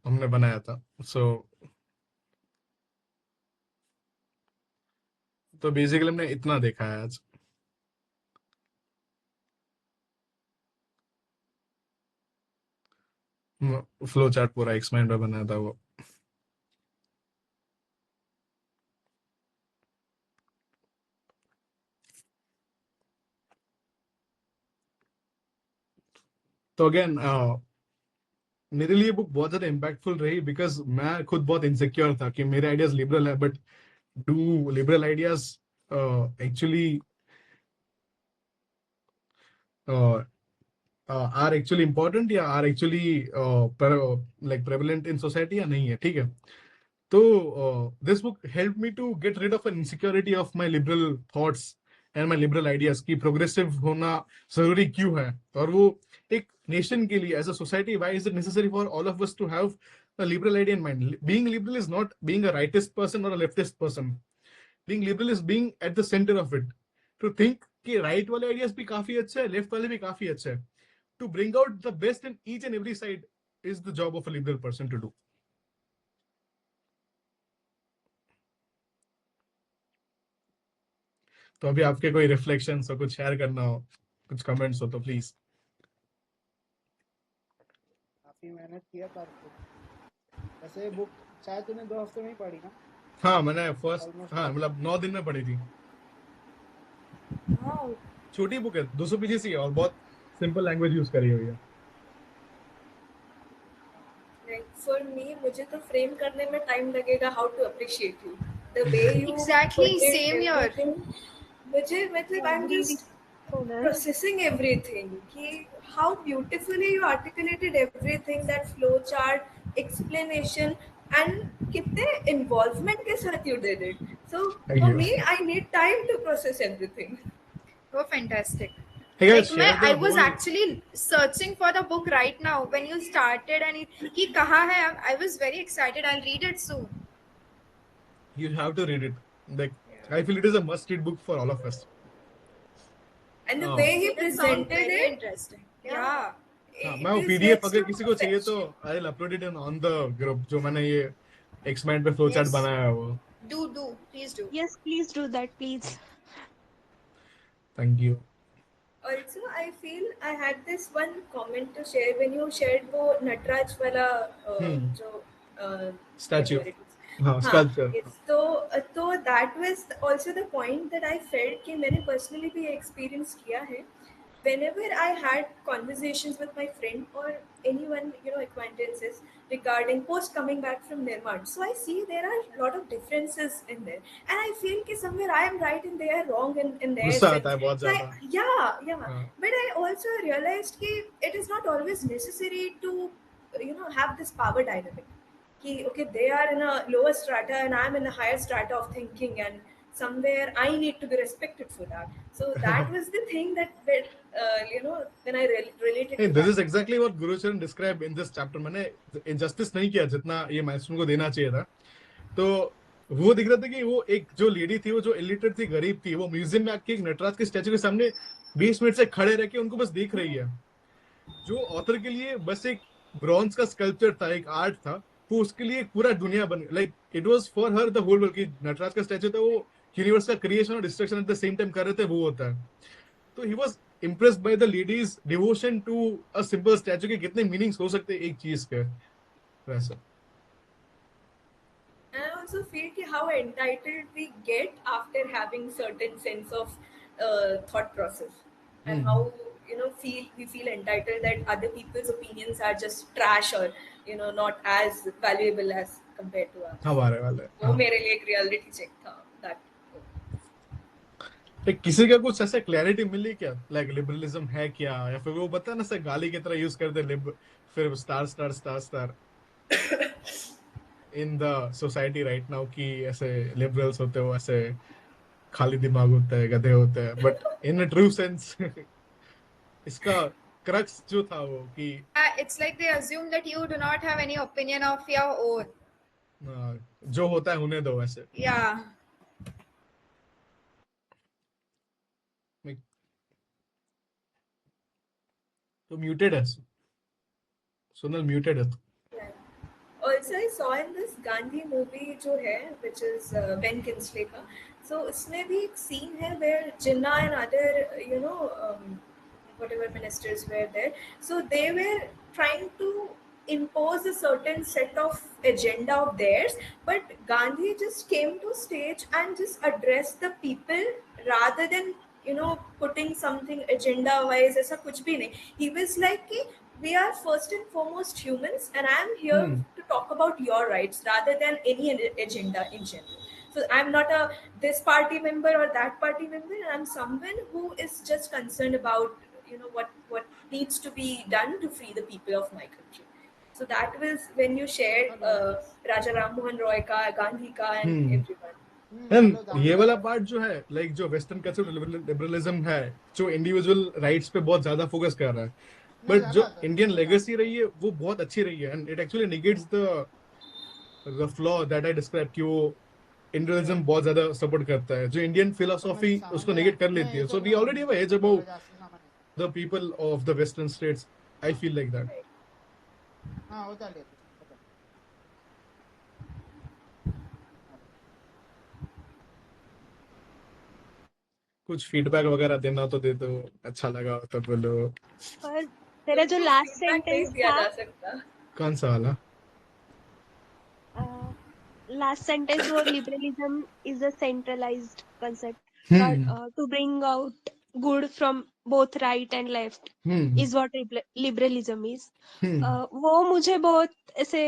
हमने बनाया था। सो तो बेसिकली हमने इतना देखा है आज। फ्लो चार्ट पूरा एक्समाइंड में बनाया था वो। तो अगेन मेरे लिए बुक बहुत ज्यादा इम्पैक्टफुल रही बिकॉज मैं खुद बहुत इनसिक्योर था कि मेरे आइडियाज लिबरल है, but do liberal ideas actually are actually important या are actually like prevalent in society या नहीं है, ठीक है। तो this book help me to get rid of an insecurity of my liberal thoughts and my liberal ideas की progressive होना जरूरी क्यों है, और वो एक नेशन के लिए as a society why is it necessary for all of us to have a liberal idea in mind. Being liberal is not being a rightist person or a leftist person. Being liberal is being at the center of it. To think कि right वाले ideas भी काफी अच्छे हैं, left वाले भी काफी अच्छे हैं. To bring out the best in each and every side is the job of a liberal person to do. तो अभी आपके कोई रिफ्लेक्शंस हो, कुछ शेयर करना हो, कुछ कमेंट्स हो तो प्लीज। काफी मेहनत किया पर वैसे ये बुक शायद तूने 2 हफ्ते में ही पढ़ी ना? हाँ मैंने फर्स्ट, हाँ मतलब 9 दिन में पढ़ी थी। छोटी बुक है, 200 पेजेस ही है और बहुत सिंपल लैंग्वेज यूज करी हुई है। फॉर मी मुझे तो फ्रेम करने में टाइम लगेगा how to appreciate you the way you Exactly, same here. मुझे मतलब I am just processing everything कि how beautifully you articulated everything, that flow chart explanation and कितने involvement के साथ you did it. So Thank for you. me I need time to process everything. Oh, fantastic. Hey guys, Like share the I was whole- actually searching for the book right now when you started and कि कहाँ है, I was very excited. I'll read it soon. You have to read it. Like I feel it is a must-read book for all of us. And the हाँ। way he It sounds presented very it, interesting. yeah. हाँ, it मैं वो is PDF next अगर to किसी को चाहिए तो perfection. I will upload it on the group जो मैंने ये एक्समाइंड पे फ्लो चार्ट Yes. बनाया है वो। Do please do. Yes, please do that, please. Thank you. Also, I feel I had this one comment to share when you shared वो नटराज वाला जो स्टैच्यू, whatever it is. हाँ हाँ, स्कल्पचर। yes. तो that was also the point that I felt कि मैंने personally भी experience किया है. Whenever I had conversations with my friend or anyone, acquaintances regarding post coming back from Nirman, so I see there are a lot of differences in there, and I feel कि somewhere I am right and they are wrong in their गुस्सा sense. आता है बहुत So ज्यादा। yeah. हाँ। But I also realized कि it is not always necessary to, have this power dynamic. कि okay, they are in a lower strata and I'm in a higher strata of thinking, and somewhere I need to be respected for that. So that was the thing that when I related Hey, to this that. is exactly what Gurucharan described in this chapter. मैंने injustice नहीं किया जितना ये milestone को देना चाहिए था। तो वो दिख रहा था कि वो एक जो लेडी थी, वो जो इलिटरेट थी, गरीब थी, वो म्यूजियम में आके एक नटराज के स्टैचू के सामने 20 मिनट से खड़े रह के उनको बस देख रही है। जो ऑथर के लिए बस एक ब्रॉन्ज का स्कल्पचर था, एक आर्ट था, वो उसके लिए एक पूरा दुनिया बन, like it was for her the whole world की नटराज का स्टैचू था, वो यूनिवर्स का क्रिएशन और destruction at the same time कर रहे थे, वो होता है। तो he was impressed by the lady's devotion to a simple statue के कितने मीनिंग्स हो सकते हैं एक चीज के, वैसा। And I also feel कि how entitled we get after having certain sense of thought process, and how we feel entitled that other people's opinions are just trash or not as valuable as compared to us. हमारे वाले वो मेरे लिए एक reality check था that. किसी का कुछ ऐसा क्लैरिटी मिली क्या, लाइक लिबरलिज्म है क्या, या फिर वो बता ना सर गाली की तरह यूज करते लिब फिर star star star star in the society right now कि ऐसे लिबरल्स होते हो, ऐसे खाली दिमाग होता है, गधे होते हैं, but in a true sense इसका क्रक्स जो था वो कि It's like they assume that you do not have any opinion of your own. जो होता है होने दो वैसे. Yeah. तो म्यूटेड है, सोनल म्यूटेड है. Also, I saw in this Gandhi movie जो है, which is Ben Kingsley का, so उसमें भी एक scene है where Jinnah and other, whatever ministers were there, so they were trying to impose a certain set of agenda of theirs, but Gandhi just came to stage and just addressed the people rather than putting something agenda wise. ऐसा कुछ भी नहीं. He was like कि we are first and foremost humans and I am here to talk about your rights rather than any agenda in general. So I'm not a this party member or that party member, and I'm someone who is just concerned about what needs to be done to free the people of my country. So that was when you shared Raja Ram Mohan Roy ka, Gandhi ka, and everyone. And ये वाला part जो है, like जो western culture liberalism है, जो individual rights पे बहुत ज्यादा फोकस कर रहा है, बट जो इंडियन लेगेसी रही है वो बहुत अच्छी रही है, and it actually negates the flaw that I describe कि वो इंडिविजुअलिज्म बहुत ज्यादा सपोर्ट करता है, जो इंडियन फिलोसॉफी उसको नेगेट कर लेती है. So we already have as about the people of the western states. I feel like that. हां होता है. कुछ फीडबैक वगैरह देना तो दे दो, अच्छा लगा तो बोलो. और तेरा जो लास्ट सेंटेंस था, कौन सा वाला? लास्ट सेंटेंस वो liberalism is a centralised concept to bring out good from both right and left is what liberalism is. वो मुझे बहुत ऐसे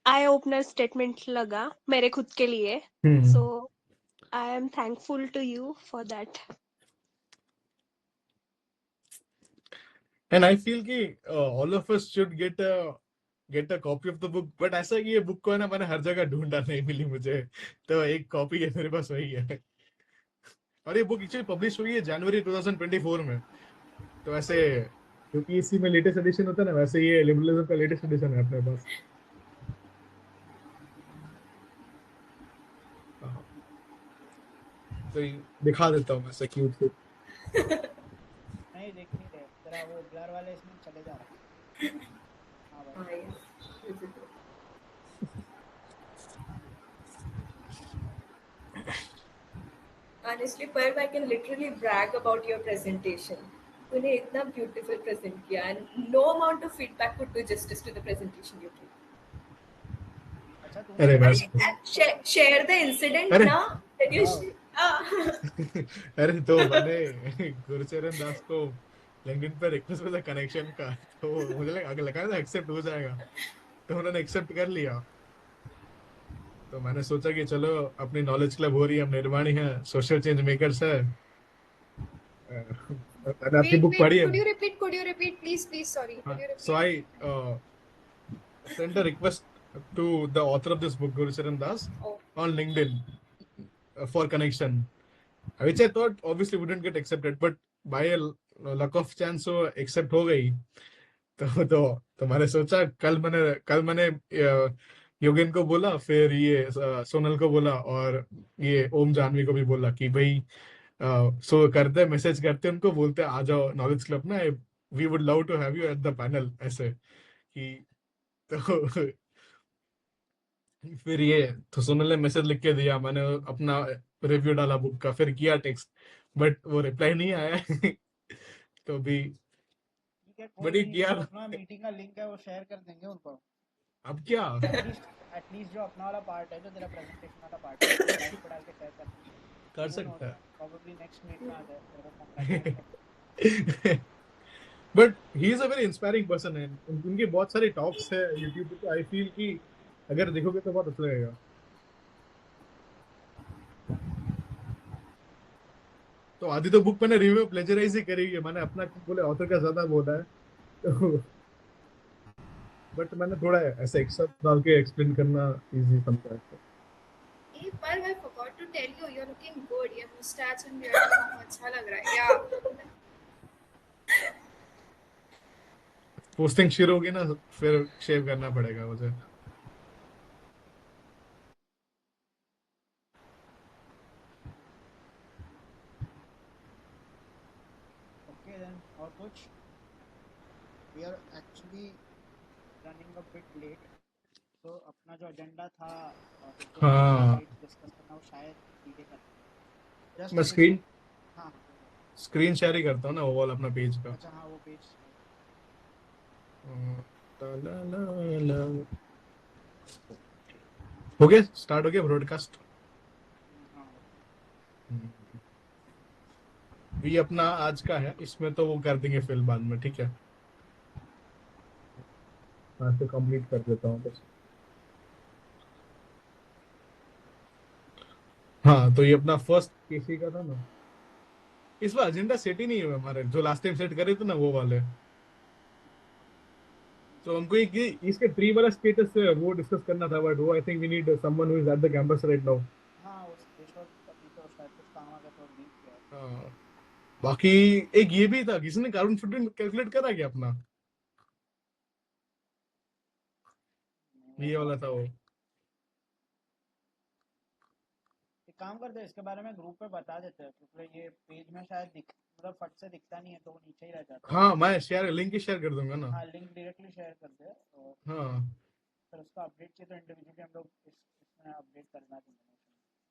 आई ओपनर स्टेटमेंट लगा मेरे खुद के लिए. So I am thankful to you for that. And I feel कि all of us should get a copy of the book. But ऐसा कि ये बुक को है ना, मैंने हर जगह ढूंढा, नहीं मिली मुझे, तो एक कॉपी है मेरे पास, वही है. और ये बुक एक्चुअली पब्लिश हुई है जनवरी 2024 में. तो ऐसे क्योंकि इसी में लेटेस्ट एडिशन होता है ना, वैसे ये लिबरलिज्म का लेटेस्ट एडिशन है अपने पास. तो दिखा देता हूँ मैं क्यूट से. नहीं देख नहीं रहे तेरा वो ब्लर वाले इसमें चले जा रहा है. हां भाई. Honestly, Parv, I can literally brag about your presentation. तूने इतना beautiful present किया, and no amount of feedback could do justice to the presentation you gave. अरे बस. Share the incident ना that you. अरे तो मैंने गुरुचरण दास को लिंक्डइन पे रिक्वेस्ट किया कनेक्शन का, तो मुझे लगा था एक्सेप्ट हो जाएगा, तो उन्होंने एक्सेप्ट कर लिया. तो मैंने सोचा कि चलो अपनी नॉलेज क्लब हो रही है, हम निर्माणी है, सोशल चेंज मेकर्स है. आपकी बुक पढ़ी है? Could you repeat please sorry. Could you repeat? So I sent a request to the author of this book, Gurucharan Das, on LinkedIn for connection, which I thought obviously wouldn't get accepted, but by a luck of chance so accept हो गई. तो मैंने सोचा कल मैंने योगेन को बोला, फिर ये सोनल को बोला, और ये ओम जानवी को भी बोला कि भाई सो करते मैसेज करते उनको, बोलते आ जाओ नॉलेज क्लब ना, we would love to have you at the panel, ऐसे कि. तो फिर ये तो सोनल ने मैसेज लिख के दिया, मैंने अपना रिव्यू डाला बुक का, फिर किया टेक्स्ट, बट वो रिप्लाई नहीं आया. तो भी बड़ी किया. अपना मीटिंग का लिंक है वो शेयर कर देंगे उनको. अब क्या एटलीस्ट जो अपना वाला पार्ट है, जो तेरा प्रेजेंटेशन वाला पार्ट है, लाइव पढ़ा के शेयर कर सकता है. प्रोबेबली नेक्स्ट मीट में आ जाए. But he is a very inspiring person है. उनकी बहुत सारी टॉक्स है YouTube पे, तो आई फील कि अगर देखोगे तो बहुत अच्छा लगेगा. तो आधी तो बुक मैंने रिव्यू प्लेजराइज ही करी है, मैंने अपना बोले ऑथर का ज्यादा बोला है, तो बट मैंने थोड़ा ऐसे एक सब डाल के एक्सप्लेन करना इजी समझा है. ए पर I forgot to tell you, you're looking good. ये mustache and beard बहुत अच्छा लग रहा है. Yeah. पोस्टिंग शुरू होगी ना फिर शेव करना पड़ेगा मुझे. Okay then, और कुछ? We are actually running a bit late. तो अपना जो एजेंडा था हाँ. डिस्कस करना वो शायद धीरे कर. जस्ट मैं हाँ स्क्रीन शेयर ही करता हूँ ना वो वाला अपना पेज का. अच्छा हाँ वो पेज. हो गया, स्टार्ट हो गया ब्रॉडकास्ट. ये अपना आज का है, इसमें तो वो कर देंगे फिल बाद में. ठीक है, आज तो कंप्लीट कर देता हूँ बस. हाँ, तो ये अपना फर्स्ट केसी का था ना. इस बार एजेंडा सेट ही नहीं हुआ हमारे, जो लास्ट टाइम सेट करे थे ना वो वाले. तो हमको एक इसके ट्री वाला स्टेटस वो डिस्कस करना था, बट वो I think we need someone who is at the campus right now. हाँ उस देशवर अभी तो शायद कुछ काम आ गया तो लीव किया. हाँ, बाकी एक ये भी था, किसी ने कार्बन फुटप्रिंट कैलकुलेट करा क्या अपना? ये वाला था वो. एक काम करते हैं इसके बारे में ग्रुप पे बता देते हैं, क्योंकि ये पेज में शायद मतलब फट से दिखता नहीं है तो वो नीचे ही रह जाता है. हाँ, मैं शेयर लिंक ही शेयर कर दूंगा ना. हाँ लिंक डायरेक्टली शेयर कर दे. हाँ, फिर उसका अपडेट चाहिए तो इंडिविजुअली हम लोग इसमें अपडेट करना चाहिए.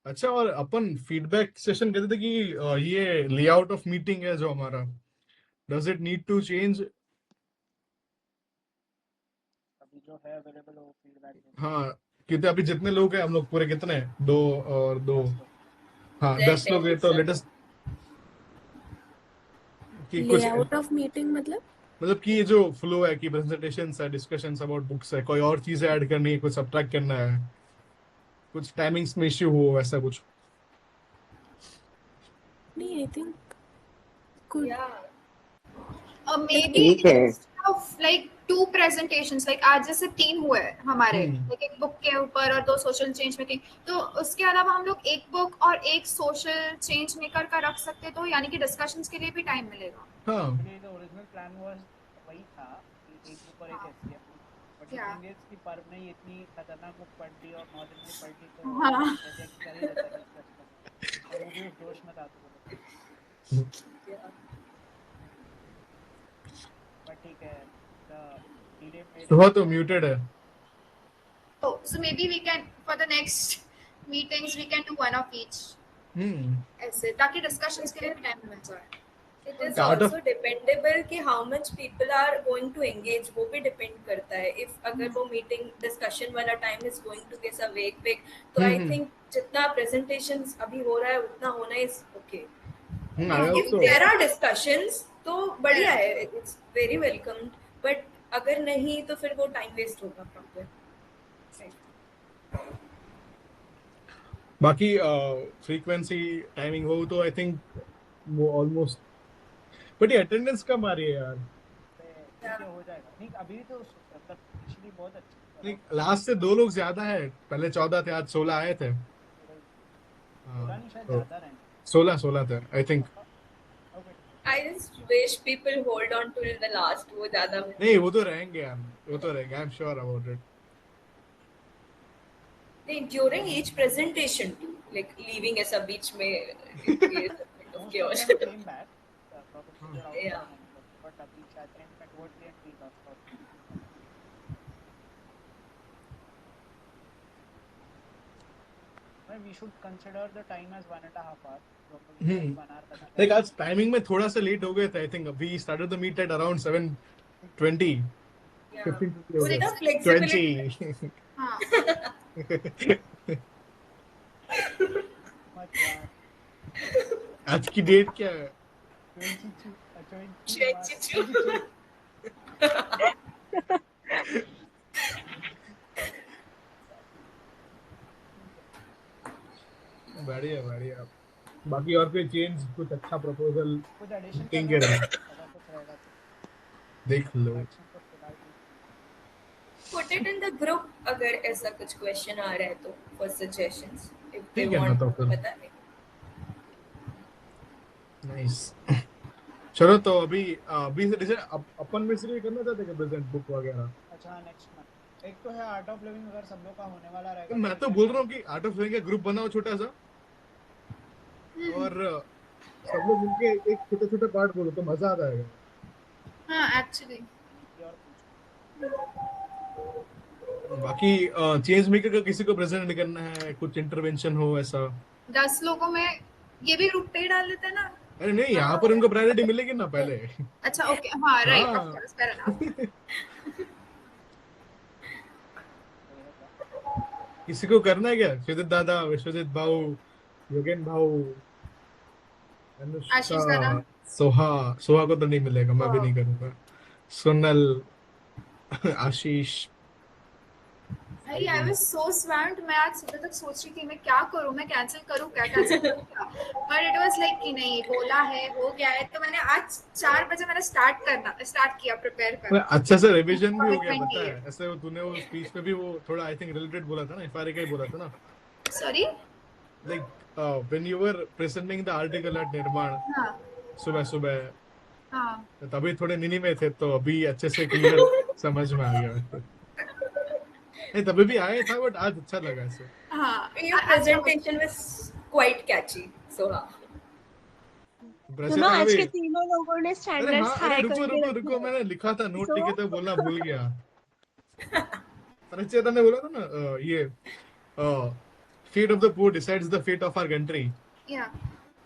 अच्छा, और अपन फीडबैक सेशन कहते थे कि ये लेआउट ऑफ मीटिंग है जो हमारा, does it need to change? अभी जो है अवेलेबल वो फीडबैक. हाँ, कितने अभी जितने लोग हैं हम लोग पूरे कितने, 2 और 2, हाँ 10 लोग हैं. तो लेटेस्ट कि कुछ लेआउट ऑफ मीटिंग मतलब कि ये जो फ्लो है कि प्रेजेंटेशंस है, डिस्कशंस अबाउट बुक्स है, कोई और चीजें ऐड करनी है, कुछ सब्ट्रैक्ट करना है, कुछ टाइमिंग्स में इश्यू हो, वैसा कुछ. नहीं, I think could maybe instead of like 2 presentations, like आज जैसे 3 हुए हमारे, like एक बुक के ऊपर और 2 सोशल चेंज मेकिंग, तो उसके अलावा हम लोग एक बुक और एक सोशल चेंज मेकर का रख सकते, तो यानी कि डिस्कशंस के लिए भी टाइम मिलेगा. हाँ, ओरिजिनल प्लान वाज वही था कि एक बुक और एक एसके, बट थिंग इज कि पर ने इतनी खतरनाक बुक पढ़ ली और 9 दिन में पढ़ ली तो प्रोजेक्ट कर ही देता है डिस्कस. वो भी उस जोश में था तो ठीक है. तो म्यूटेड है. Oh, so maybe we can for the next meetings we can do one of each. ऐसे ताकि डिस्कशंस के लिए भी टाइम मिल जाए. It is also dependable कि how much people are going to engage, वो भी डिपेंड करता है. If अगर वो मीटिंग डिस्कशन वाला time is going to be a week, तो I think जितना presentations अभी हो रहा है उतना होना is okay. If there are discussions तो बढ़िया है, it's very welcomed. But अगर नहीं तो फिर वो टाइम वेस्ट होगा प्रॉपर. बाकी फ्रीक्वेंसी टाइमिंग हो तो आई थिंक वो ऑलमोस्ट, बट ये अटेंडेंस कम आ रही है यार. हो जाएगा. नहीं अभी तो मतलब पिछली बहुत अच्छी. नहीं, लास्ट से 2 लोग ज्यादा है, पहले 14 थे, आज 16 आए थे. हाँ, 16 थे I think. I just wish people hold on to the last. वो ज़्यादा नहीं, वो तो रहेंगे यार, वो तो रहेंगे. I'm sure about it. नहीं, during each presentation, like leaving ऐसा बीच में chaos. Yeah. We should consider the time as 1.5 hours. Like आज टाइमिंग में थोड़ा सा लेट हो गए थे. I think we started the meet at around 7:20. 20. आज की डेट क्या है? 22. बढ़िया. बाकी और कोई चेंज, कुछ अच्छा प्रपोजल देंगे देख लो. Put it in the group अगर ऐसा कुछ क्वेश्चन आ रहा है तो for suggestions. if they ठीक है ना want तो to, फिर पता नहीं। नाइस। चलो तो अभी से डिसाइड अपन में से करना चाहते हैं प्रेजेंट बुक वगैरह। अच्छा नेक्स्ट मंथ एक तो है आर्ट ऑफ लिविंग, अगर सब लोग का होने वाला रहेगा मैं तो बोल रहा हूँ कि आर्ट ऑफ लिविंग का ग्रुप बनाओ छोटा सा, और सब लोग मिलके एक छोटा छोटा पार्ट बोलो तो मजा आ जाएगा। हाँ एक्चुअली बाकी चेंज मेकर का किसी को प्रेजेंट करना है, कुछ इंटरवेंशन हो ऐसा। 10 लोगों में ये भी ग्रुप पे ही डाल देते हैं ना। अरे नहीं, यहाँ पर उनको प्रायोरिटी मिलेगी ना पहले। अच्छा ओके हाँ राइट हाँ। Of course fair enough. किसी को करना है क्या? श्वेजित दादा, विश्वजित भाऊ, योगेन भाऊ, आशीष अनुष्का, दादा। सोहा को तो नहीं मिलेगा, मैं भी नहीं करूंगा। सोनल, आशीष। भाई आई वाज सो स्वैम्ड, मैं आज सुबह तक सोच रही थी मैं क्या करूं, मैं कैंसिल करूं क्या बट इट वाज लाइक कि नहीं बोला है हो गया है, तो मैंने आज 4 बजे मैंने स्टार्ट किया प्रिपेयर करना। अच्छा से रिवीजन भी हो गया, पता है ऐसे वो तूने वो स्पीच में भी वो थोड़ा आई थिंक रिलेटेड बोला था ना, एफआरए का ही बोला था ना। Sorry like when you were presenting the article at Nirman सुबह सुबह, हाँ तभी थोड़े निनी में थे, तो अभी अच्छे से क्लियर समझ में आ गया। नहीं तभी भी आया था, बट आज अच्छा लगा ऐसे। हाँ Your presentation was quite catchy, so हाँ। सुनो आज के तीनों लोगों ने अरे स्टैंडर्ड्स हाँ, हाई रुको करके रुको रखे रुको, हैं। मैंने लिखा था नोट So- लिखे थे, बोलना भूल गया। रचयिता ने बोला था ना ये fate of the poor decides the fate of our country. या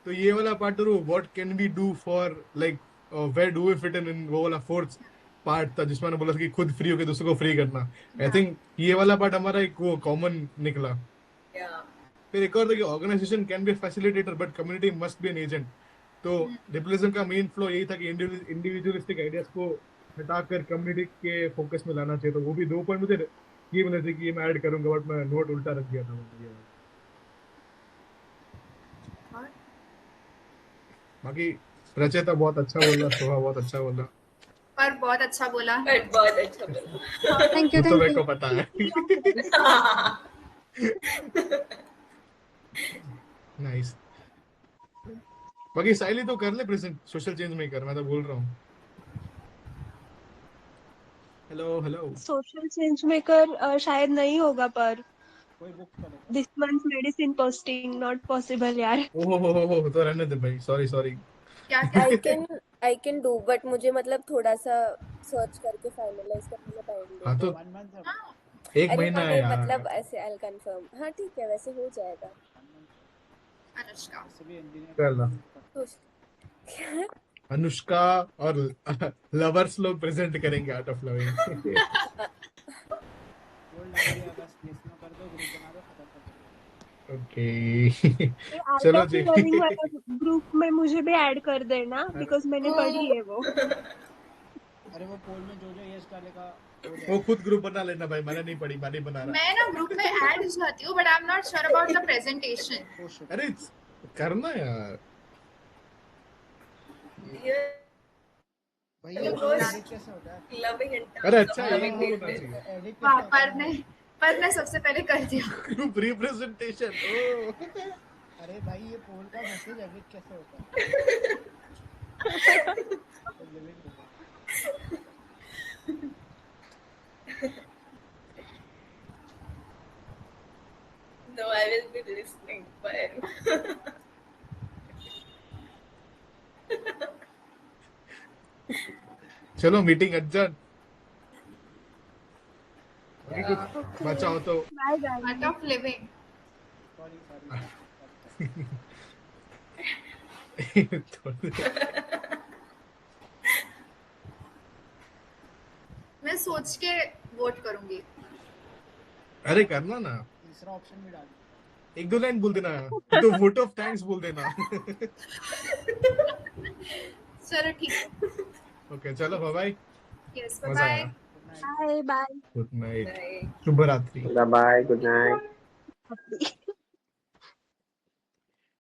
तो ये वाला पार्ट तो what can we do for like where do we fit in वो वाला फोर्थ पार्ट था जिसमें मैंने बोला था कि खुद फ्री होके दूसरों को फ्री करना। आई थिंक ये वाला पार्ट हमारा एक वो कॉमन निकला। Yeah. फिर एक और था कि organisation can be facilitator but community must be an agent. तो डिप्लोलिज्म का मेन फ्लो यही था कि इंडिविजुअलिस्टिक आइडियाज को हटाकर कम्युनिटी के फोकस में लाना चाहिए। तो वो भी 2 पॉइंट मुझे ये बने थे कि ये मैं ऐड करूंगा, बट मैं नोट उल्टा रख दिया था। बाकी रचयिता बहुत अच्छा बोला, सोहा बहुत अच्छा बोला, पर बहुत अच्छा बोला। बहुत अच्छा बोला। थैंक यू तो मेरे को पता है। नाइस। बाकी साइली तो कर ले प्रेजेंट सोशल चेंज मेकर, मैं तो बोल रहा हूँ। Hello hello. Social change maker शायद नहीं होगा, पर कोई बुक करो। This month medicine posting not possible यार। ओहो तो रहने दे भाई, सॉरी। क्या I can do, but मुझे मतलब थोड़ा सा सर्च करके फाइनलाइज करने में टाइम दे। हाँ तो 1 month है। 1 महीना है नहीं, यार। मतलब ऐसे I'll confirm। हाँ ठीक है, वैसे हो जाएगा। अनुष्का वैसे भी इंजीनियर कर ला। तो अनुष्का और लवर्स लोग प्रेजेंट करेंगे आर्ट ऑफ लविंग। बोल डाल दिया, बस केस में कर दो, ग्रुप बना दो, खत्म कर दो। ओके आर्ट चलो ऑफ जी। लिविंग वाला ग्रुप में मुझे भी ऐड कर देना, बिकॉज मैंने पढ़ी है वो। अरे वो पोल में जो यस डालेगा वो खुद ग्रुप बना लेना भाई, मैंने नहीं पढ़ी, मैं नहीं बना रहा। मैं ना ग्रुप में ऐड हो जाती हूँ but I am not sure about the presentation. अरे करना यार। भाई ये एडिट कैसे होता है? Loving in अरे terms अच्छा of ये loving होना people. चाहिए। एडिट हाँ कैसे पर ने सबसे पहले कर दिया। Group representation. अरे भाई ये पोल का मैसेज एडिट कैसे होता है? No, I will be listening, but चलो मीटिंग adjourn। अभी कुछ बचा हो तो bye bye. Art of Living. मैं सोच के वोट करूंगी। अरे करना ना, तीसरा ऑप्शन भी डाल। 1-2 लाइन बोल देना, तो वोट ऑफ थैंक्स बोल देना। चलो ठीक है। ओके चलो बाय। यस मजा बाय। आया। Bye bye. Good night, Bye. शुभ रात्रि। Bye good night. Happy.